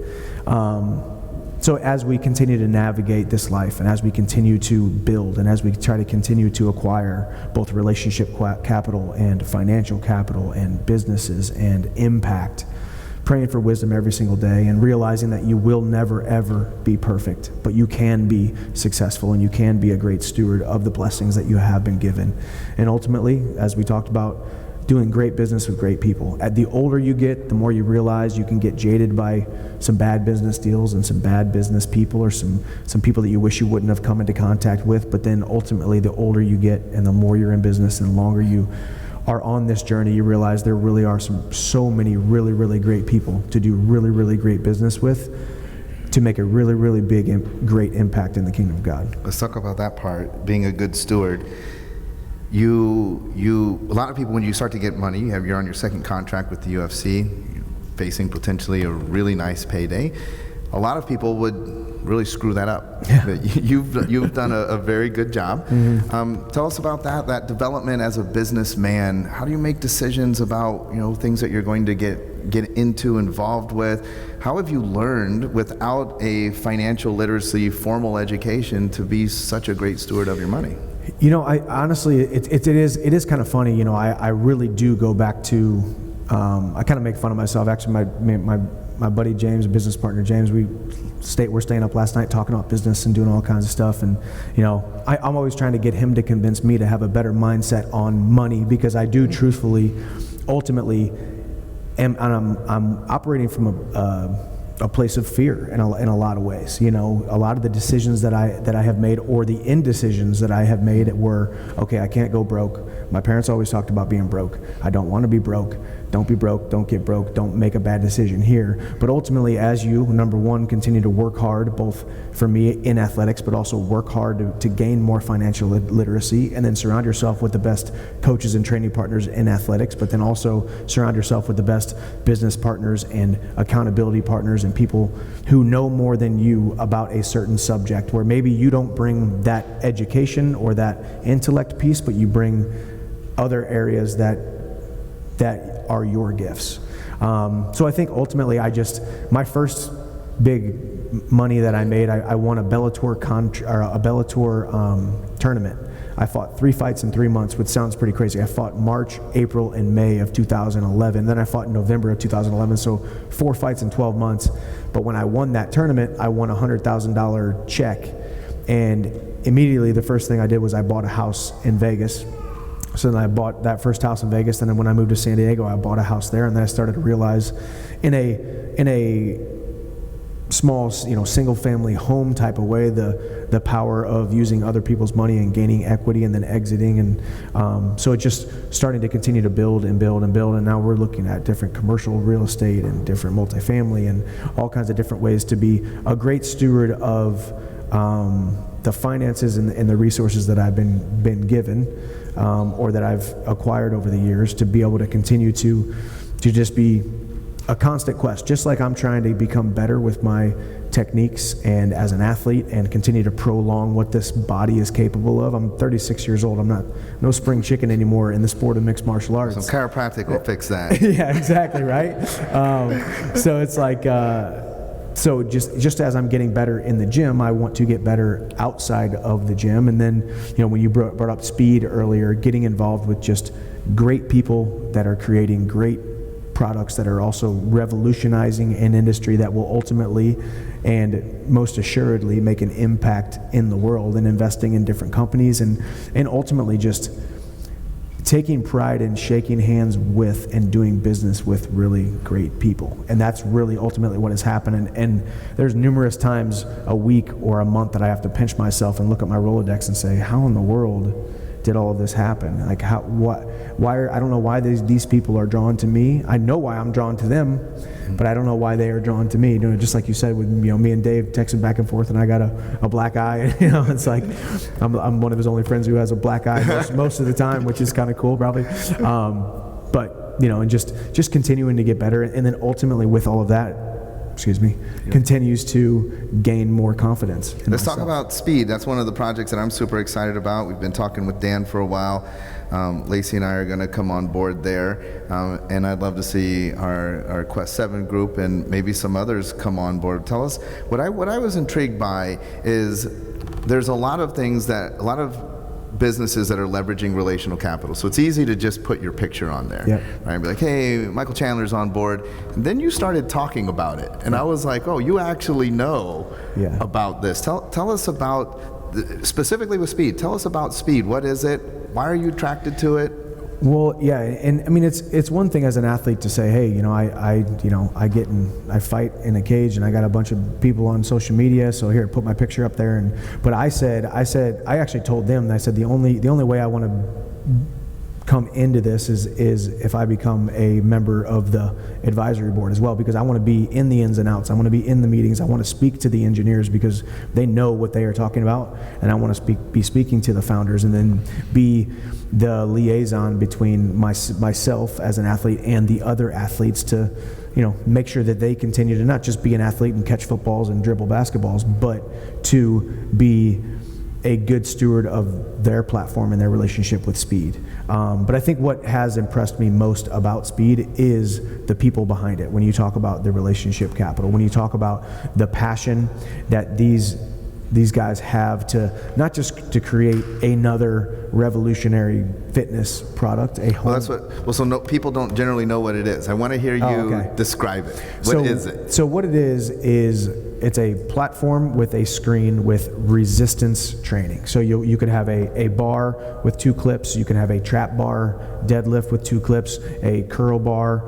S4: So as we continue to navigate this life, and as we continue to build, and as we try to continue to acquire both relationship capital and financial capital and businesses and impact, praying for wisdom every single day, and realizing that you will never ever be perfect, but you can be successful, and you can be a great steward of the blessings that you have been given. And ultimately, as we talked about, doing great business with great people. The older you get, the more you realize you can get jaded by some bad business deals and some bad business people, or some people that you wish you wouldn't have come into contact with. But then ultimately, the older you get and the more you're in business and the longer you are on this journey, you realize there really are so many really, really great people to do really, really great business with, to make a really, really big, great impact in the kingdom of God.
S3: Let's talk about that part, being a good steward. A lot of people, when you start to get money, you're on your second contract with the UFC, facing potentially a really nice payday. A lot of people would really screw that up. Yeah. You've done a very good job. Mm-hmm. Tell us about that development as a businessman. How do you make decisions about things that you're going to get involved with? How have you learned, without a financial literacy formal education, to be such a great steward of your money?
S4: I honestly, it is kind of funny. I really do go back to, I kind of make fun of myself. Actually, my buddy James, business partner James, we're staying up last night talking about business and doing all kinds of stuff. And I'm always trying to get him to convince me to have a better mindset on money, because I do truthfully, ultimately, I'm operating from a place of fear in a lot of ways. A lot of the decisions that I have made, or the indecisions that I have made, were, okay, I can't go broke. My parents always talked about being broke. I don't want to be broke. don't be broke, don't get broke, don't make a bad decision here. But ultimately, as you, number one, continue to work hard, both for me in athletics, but also work hard to gain more financial literacy, and then surround yourself with the best coaches and training partners in athletics, but then also surround yourself with the best business partners and accountability partners and people who know more than you about a certain subject, where maybe you don't bring that education or that intellect piece, but you bring other areas that are your gifts. So I think ultimately my first big money that I made, I won a Bellator tournament. I fought 3 fights in 3 months, which sounds pretty crazy. I fought March, April, and May of 2011. Then I fought in November of 2011, so 4 fights in 12 months. But when I won that tournament, I won a $100,000 check. And immediately the first thing I did was I bought a house in Vegas. So then I bought that first house in Vegas, and then when I moved to San Diego, I bought a house there, and then I started to realize in a small, single-family home type of way, the power of using other people's money and gaining equity and then exiting, and so it just starting to continue to build and build and build, and now we're looking at different commercial real estate and different multifamily and all kinds of different ways to be a great steward of the finances and the resources that I've been given. Or that I've acquired over the years, to be able to continue to just be a constant quest, just like I'm trying to become better with my techniques and as an athlete and continue to prolong what this body is capable of. I'm 36 years old. I'm no spring chicken anymore in the sport of mixed martial arts.
S3: Some chiropractic will fix that.
S4: Yeah, exactly, right? So it's like, so just as I'm getting better in the gym, I want to get better outside of the gym. And then, when you brought up speed earlier, getting involved with just great people that are creating great products that are also revolutionizing an industry that will ultimately and most assuredly make an impact in the world, and investing in different companies and ultimately just taking pride in shaking hands with and doing business with really great people. And that's really ultimately what has happened. And there's numerous times a week or a month that I have to pinch myself and look at my Rolodex and say, how in the world did all of this happen? Like, why I don't know why these people are drawn to me. I know why I'm drawn to them, but I don't know why they are drawn to me. Just like you said, with me and Dave texting back and forth, and I got a black eye. It's like I'm one of his only friends who has a black eye most of the time, which is kind of cool, probably. But and just continuing to get better, and then ultimately with all of that, continues to gain more confidence.
S3: Let's talk about speed. That's one of the projects that I'm super excited about. We've been talking with Dan for a while. Lacey and I are going to come on board there, and I'd love to see our Quest 7 group and maybe some others come on board. Tell us, what I was intrigued by is there's a lot of businesses that are leveraging relational capital. So it's easy to just put your picture on there, right? Be like, hey, Michael Chandler's on board. And then you started talking about it. And I was like, oh, you actually know about this. Tell us about, specifically with speed, tell us about speed. What is it? Why are you attracted to it?
S4: Well, yeah, and I mean, it's one thing as an athlete to say, hey, I fight in a cage and I got a bunch of people on social media, so here, put my picture up there. But I actually told them, I said the only way I want to come into this is if I become a member of the advisory board as well, because I want to be in the ins and outs. I want to be in the meetings. I want to speak to the engineers because they know what they are talking about, and I want to be speaking to the founders, and then be the liaison between myself as an athlete and the other athletes to make sure that they continue to not just be an athlete and catch footballs and dribble basketballs, but to be a good steward of their platform and their relationship with speed. But I think what has impressed me most about speed is the people behind it. When you talk about the relationship capital, when you talk about the passion that these guys have to not just to create another revolutionary fitness product, a home.
S3: So people don't generally know what it is. I want to hear you describe it. What is it?
S4: So what it is it's a platform with a screen with resistance training. So you could have a bar with 2 clips. You can have a trap bar deadlift with 2 clips, a curl bar.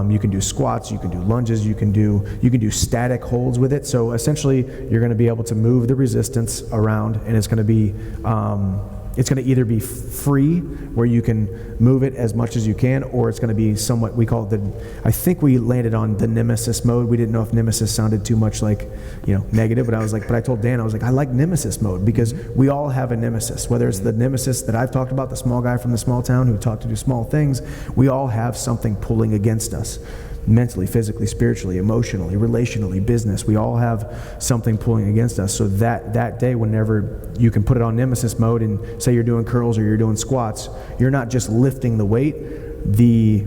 S4: You can do squats. You can do lunges. You can do static holds with it. So essentially, you're going to be able to move the resistance around, and it's going to be it's going to either be free, where you can move it as much as you can, or it's going to be somewhat, we call it I think we landed on the Nemesis mode. We didn't know if Nemesis sounded too much like, negative, but I told Dan, I was like, I like Nemesis mode, because we all have a Nemesis, whether it's the Nemesis that I've talked about, the small guy from the small town who taught to do small things. We all have something pulling against us. Mentally, physically, spiritually, emotionally, relationally, business. We all have something pulling against us. So that day, whenever you can put it on Nemesis mode and say you're doing curls or you're doing squats, you're not just lifting the weight. The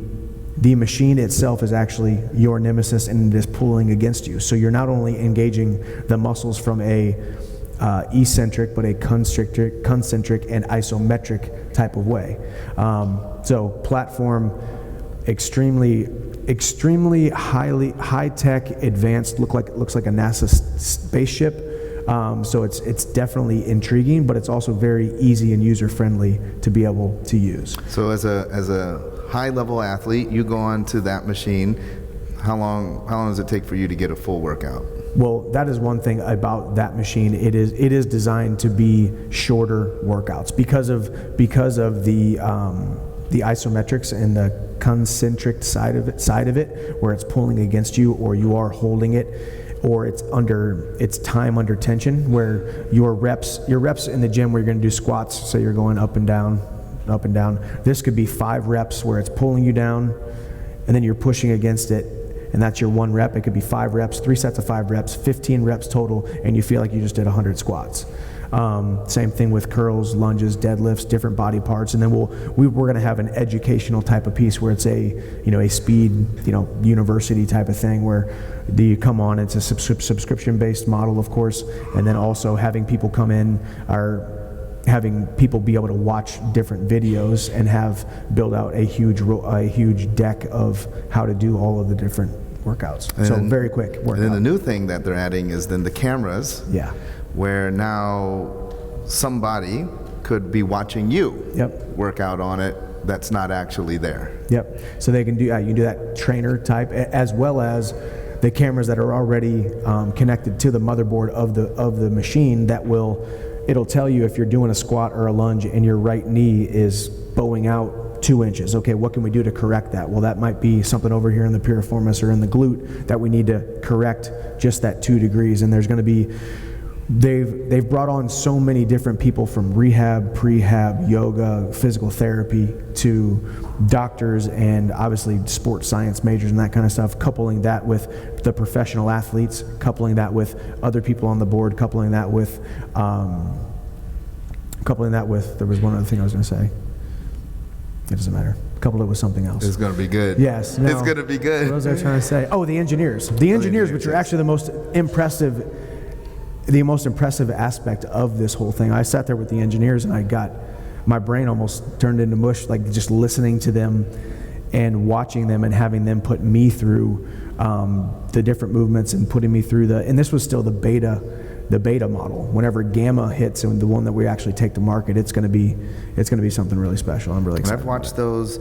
S4: machine itself is actually your Nemesis, and it is pulling against you. So you're not only engaging the muscles from a eccentric, but a concentric and isometric type of way. So platform, extremely high-tech, advanced, looks like a NASA spaceship. So it's definitely intriguing, but it's also very easy and user-friendly to be able to use.
S3: So as a high-level athlete, you go onto that machine. How long does it take for you to get a full workout?
S4: Well, that is one thing about that machine. It is designed to be shorter workouts because of the isometrics and the concentric side of it, where it's pulling against you, or you are holding it, or it's time under tension, where your reps in the gym where you're going to do squats, so you're going up and down. This could be 5 reps where it's pulling you down, and then you're pushing against it, and that's your 1 rep. It could be 5 reps, 3 sets of 5 reps, 15 reps total, and you feel like you just did 100 squats. Same thing with curls, lunges, deadlifts, different body parts, and then we're going to have an educational type of piece where it's a speed university type of thing, where you come on. It's a subscription-based model, of course, and then also having people come in, having people be able to watch different videos and build out a huge deck of how to do all of the different workouts. Very quick workout.
S3: And then the new thing that they're adding is then the cameras.
S4: Yeah.
S3: Where now somebody could be watching you work out on it that's not actually there.
S4: Yep. So they can do you can do that trainer type, as well as the cameras that are already connected to the motherboard of the machine it'll tell you if you're doing a squat or a lunge and your right knee is bowing out 2 inches. Okay, what can we do to correct that? Well, that might be something over here in the piriformis or in the glute that we need to correct just that 2 degrees. And there's going to be They've brought on so many different people, from rehab, prehab, yoga, physical therapy, to doctors, and obviously sports science majors and that kind of stuff, coupling that with the professional athletes, coupling that with other people on the board, coupling that with there was one other thing I was going to say. It doesn't matter. Couple it with something else.
S3: It's going to be good.
S4: Yes. No,
S3: it's going to be good.
S4: What was I trying to say? Oh, the engineers. The engineers, which are actually the most impressive aspect of this whole thing. I sat there with the engineers, and my brain almost turned into mush, like just listening to them and watching them and having them put me through the different movements and putting me through and this was still the beta model. Whenever Gamma hits, and the one that we actually take to market, it's going to be something really special. I'm really excited.
S3: And I've watched those.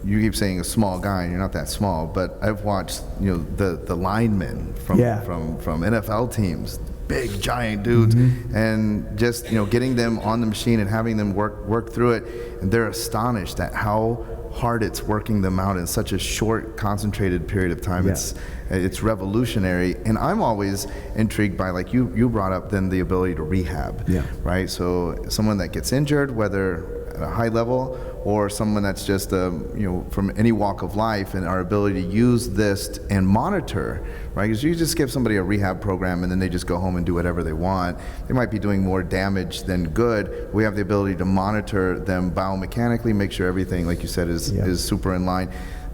S3: You keep saying a small guy, and you're not that small, but I've watched, the linemen from NFL teams, big giant dudes, and just, getting them on the machine and having them work through it, and they're astonished at how hard it's working them out in such a short, concentrated period of time.
S4: Yeah.
S3: It's revolutionary, and I'm always intrigued by, like you brought up, then the ability to rehab, right? So someone that gets injured, whether at a high level or someone that's just from any walk of life, and our ability to use this and monitor, right? Because you just give somebody a rehab program and then they just go home and do whatever they want. They might be doing more damage than good. We have the ability to monitor them biomechanically, make sure everything, like you said, is super in line.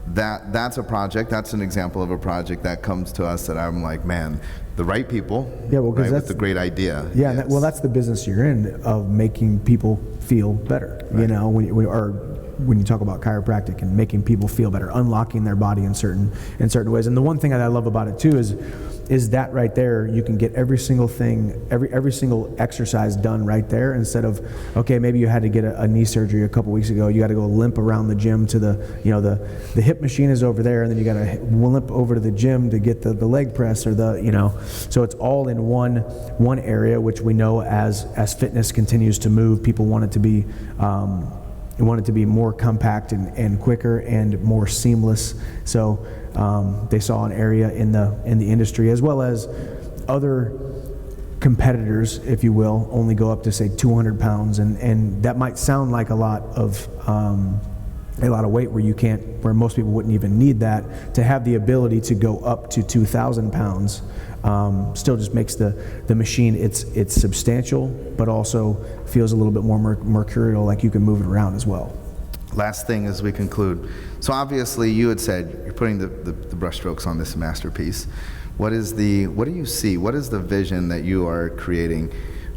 S3: That's a project. That's an example of a project that comes to us that I'm like, man, the right people, right, with the great idea.
S4: Yeah, that's the business you're in, of making people feel better. Right. When you are when you talk about chiropractic and making people feel better, unlocking their body in certain ways. And the one thing that I love about it too is that right there, you can get every single thing, every single exercise done right there, instead of, okay, maybe you had to get a knee surgery a couple weeks ago, you got to go limp around the gym to the hip machine is over there, and then you got to limp over to the gym to get the leg press or so it's all in one area, which we know as fitness continues to move, people want it to be more compact and quicker and more seamless. So they saw an area in the industry, as well as other competitors, if you will, only go up to say 200 pounds, and that might sound like a lot of weight where most people wouldn't even need that. To have the ability to go up to 2,000 pounds still just makes the machine, it's substantial, but also feels a little bit more mercurial, like you can move it around as well.
S3: Last thing as we conclude. So obviously you had said you're putting the brushstrokes on this masterpiece. What do you see? What is the vision that you are creating?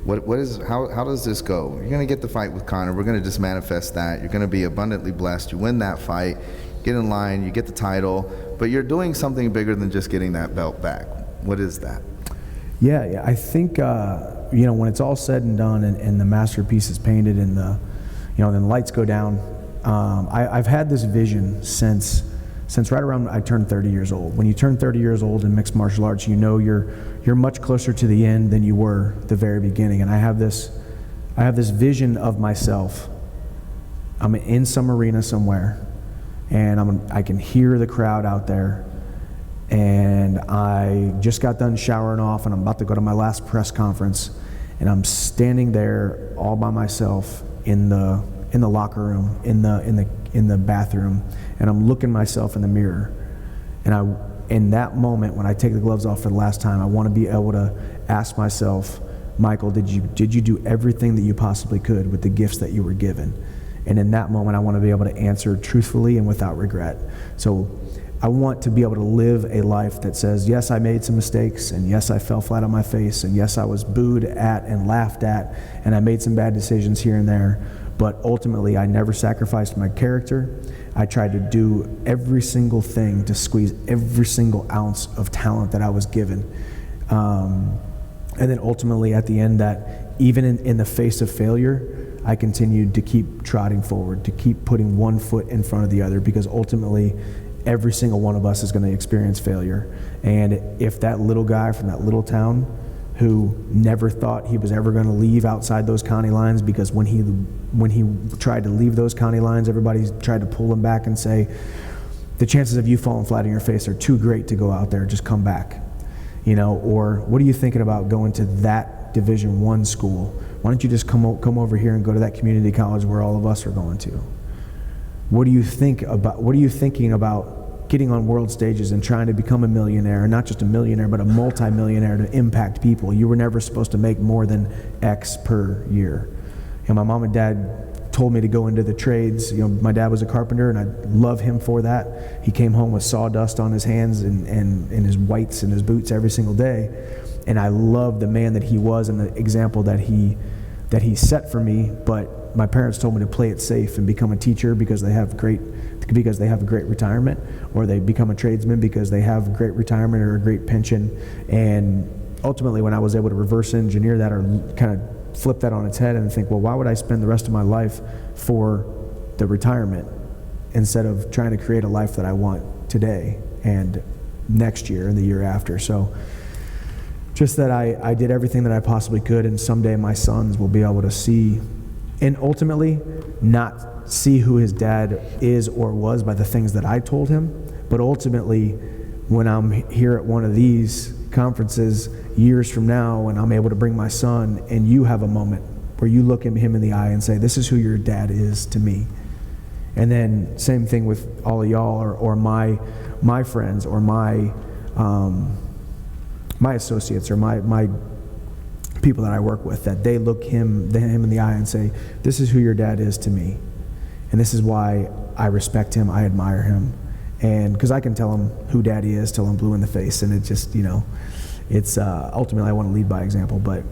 S3: How does this go? You're going to get the fight with Conor. We're going to just manifest that. You're going to be abundantly blessed. You win that fight, get in line, you get the title, but you're doing something bigger than just getting that belt back. What is that?
S4: Yeah. I think when it's all said and done, and the masterpiece is painted, and then the lights go down. I've had this vision since right around I turned 30 years old. When you turn 30 years old in mixed martial arts, you're much closer to the end than you were the very beginning. And I have this vision of myself. I'm in some arena somewhere, and I can hear the crowd out there. And I just got done showering off, and I'm about to go to my last press conference, and I'm standing there all by myself in the locker room, in the bathroom, and I'm looking myself in the mirror. And in that moment, when I take the gloves off for the last time, I want to be able to ask myself, Michael, did you do everything that you possibly could with the gifts that you were given? And in that moment, I want to be able to answer truthfully and without regret. So I want to be able to live a life that says, yes, I made some mistakes, and yes, I fell flat on my face, and yes, I was booed at and laughed at, and I made some bad decisions here and there, but ultimately I never sacrificed my character. I tried to do every single thing to squeeze every single ounce of talent that I was given. And then ultimately at the end, that even in the face of failure, I continued to keep trotting forward, to keep putting one foot in front of the other, because ultimately every single one of us is going to experience failure. And if that little guy from that little town who never thought he was ever going to leave outside those county lines, because when he tried to leave those county lines, everybody tried to pull him back and say, the chances of you falling flat on your face are too great to go out there, just come back. Or what are you thinking about going to that Division I school? Why don't you just come over here and go to that community college where all of us are going to? What are you thinking about getting on world stages and trying to become a millionaire, and not just a millionaire, but a multi-millionaire to impact people? You were never supposed to make more than X per year. And my mom and dad told me to go into the trades. My dad was a carpenter, and I love him for that. He came home with sawdust on his hands and his whites and his boots every single day. And I love the man that he was and the example that he set for me. But my parents told me to play it safe and become a teacher because they have a great retirement, or they become a tradesman because they have a great retirement or a great pension. And ultimately, when I was able to reverse engineer that, or kind of flip that on its head and think, well, why would I spend the rest of my life for the retirement instead of trying to create a life that I want today and next year and the year after? So just that I did everything that I possibly could, and someday my sons will be able to see, and ultimately not see who his dad is or was by the things that I told him, but ultimately when I'm here at one of these conferences years from now, and I'm able to bring my son, and you have a moment where you look him in the eye and say, this is who your dad is to me. And then same thing with all of y'all, or my friends, or my associates, or my people that I work with, that they look him in the eye and say, this is who your dad is to me. And this is why I respect him, I admire him. And because I can tell him who daddy is till I'm blue in the face. And it just, it's ultimately I want to lead by example, but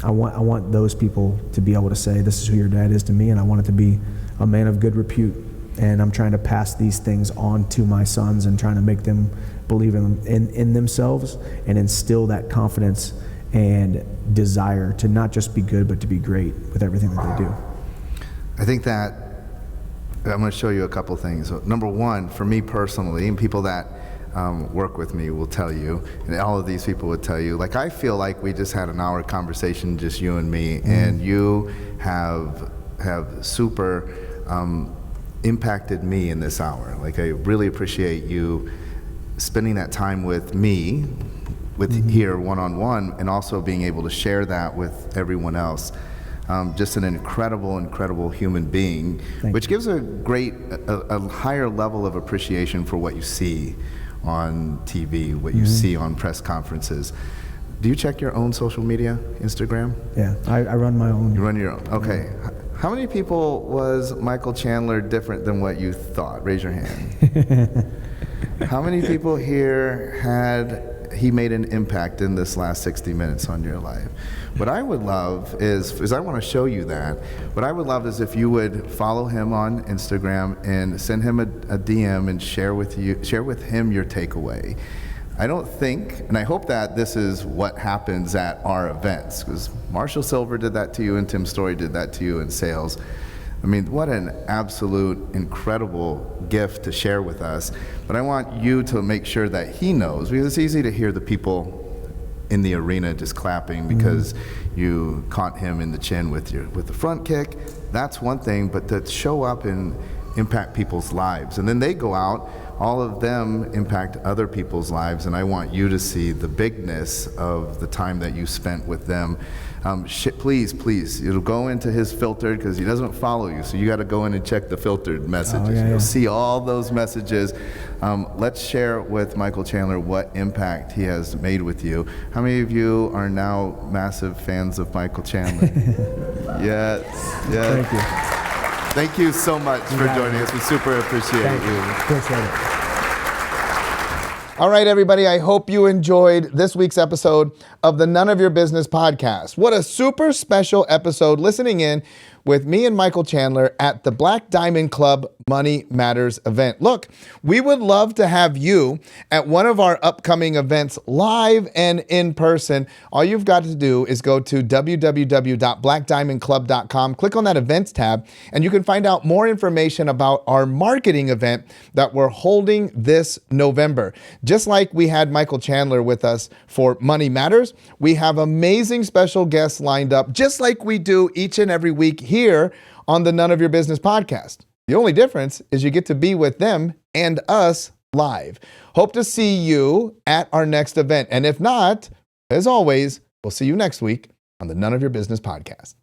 S4: I want those people to be able to say, this is who your dad is to me, and I want it to be a man of good repute, and I'm trying to pass these things on to my sons and trying to make them believe in themselves and instill that confidence and desire to not just be good but to be great with everything that they do.
S3: I think that I'm going to show you a couple things. Number one, for me personally, and people that work with me will tell you, and all of these people would tell you, like, I feel like we just had an hour conversation, just you and me, and you have super impacted me in this hour. Like, I really appreciate you spending that time with me, here one-on-one, and also being able to share that with everyone else. Just an incredible human being, which gives a higher level of appreciation for what you see on TV, what you see on press conferences. Do you check your own social media, Instagram?
S4: Yeah, I run my own.
S3: You run your own, okay. How many people was Michael Chandler different than what you thought? Raise your hand. How many people here he made an impact in this last 60 minutes on your life? What I would love is I want to show you that. What I would love is if you would follow him on Instagram and send him a DM and share with him your takeaway. I don't think, and I hope that this is what happens at our events, because Marshall Silver did that to you and Tim Story did that to you in sales. I mean, what an absolute incredible gift to share with us. But I want you to make sure that he knows, because it's easy to hear the people in the arena just clapping because you caught him in the chin with the front kick. That's one thing, but to show up and impact people's lives. And then they go out, all of them impact other people's lives, and I want you to see the bigness of the time that you spent with them. Please, it'll go into his filtered, because he doesn't follow you, so you got to go in and check the filtered messages. You'll see all those messages. Let's share with Michael Chandler what impact he has made with you. How many of you are now massive fans of Michael Chandler? Yes.
S4: Thank you.
S3: Thank you so much for joining us. We super appreciate you.
S4: Appreciate it.
S3: All right, everybody, I hope you enjoyed this week's episode of the None of Your Business podcast. What a super special episode listening in with me and Michael Chandler at the Black Diamond Club Money Matters event. Look, we would love to have you at one of our upcoming events live and in person. All you've got to do is go to www.blackdiamondclub.com, click on that events tab, and you can find out more information about our marketing event that we're holding this November. Just like we had Michael Chandler with us for Money Matters, we have amazing special guests lined up, just like we do each and every week here on the None of Your Business podcast. The only difference is you get to be with them and us live. Hope to see you at our next event. And if not, as always, we'll see you next week on the None of Your Business podcast.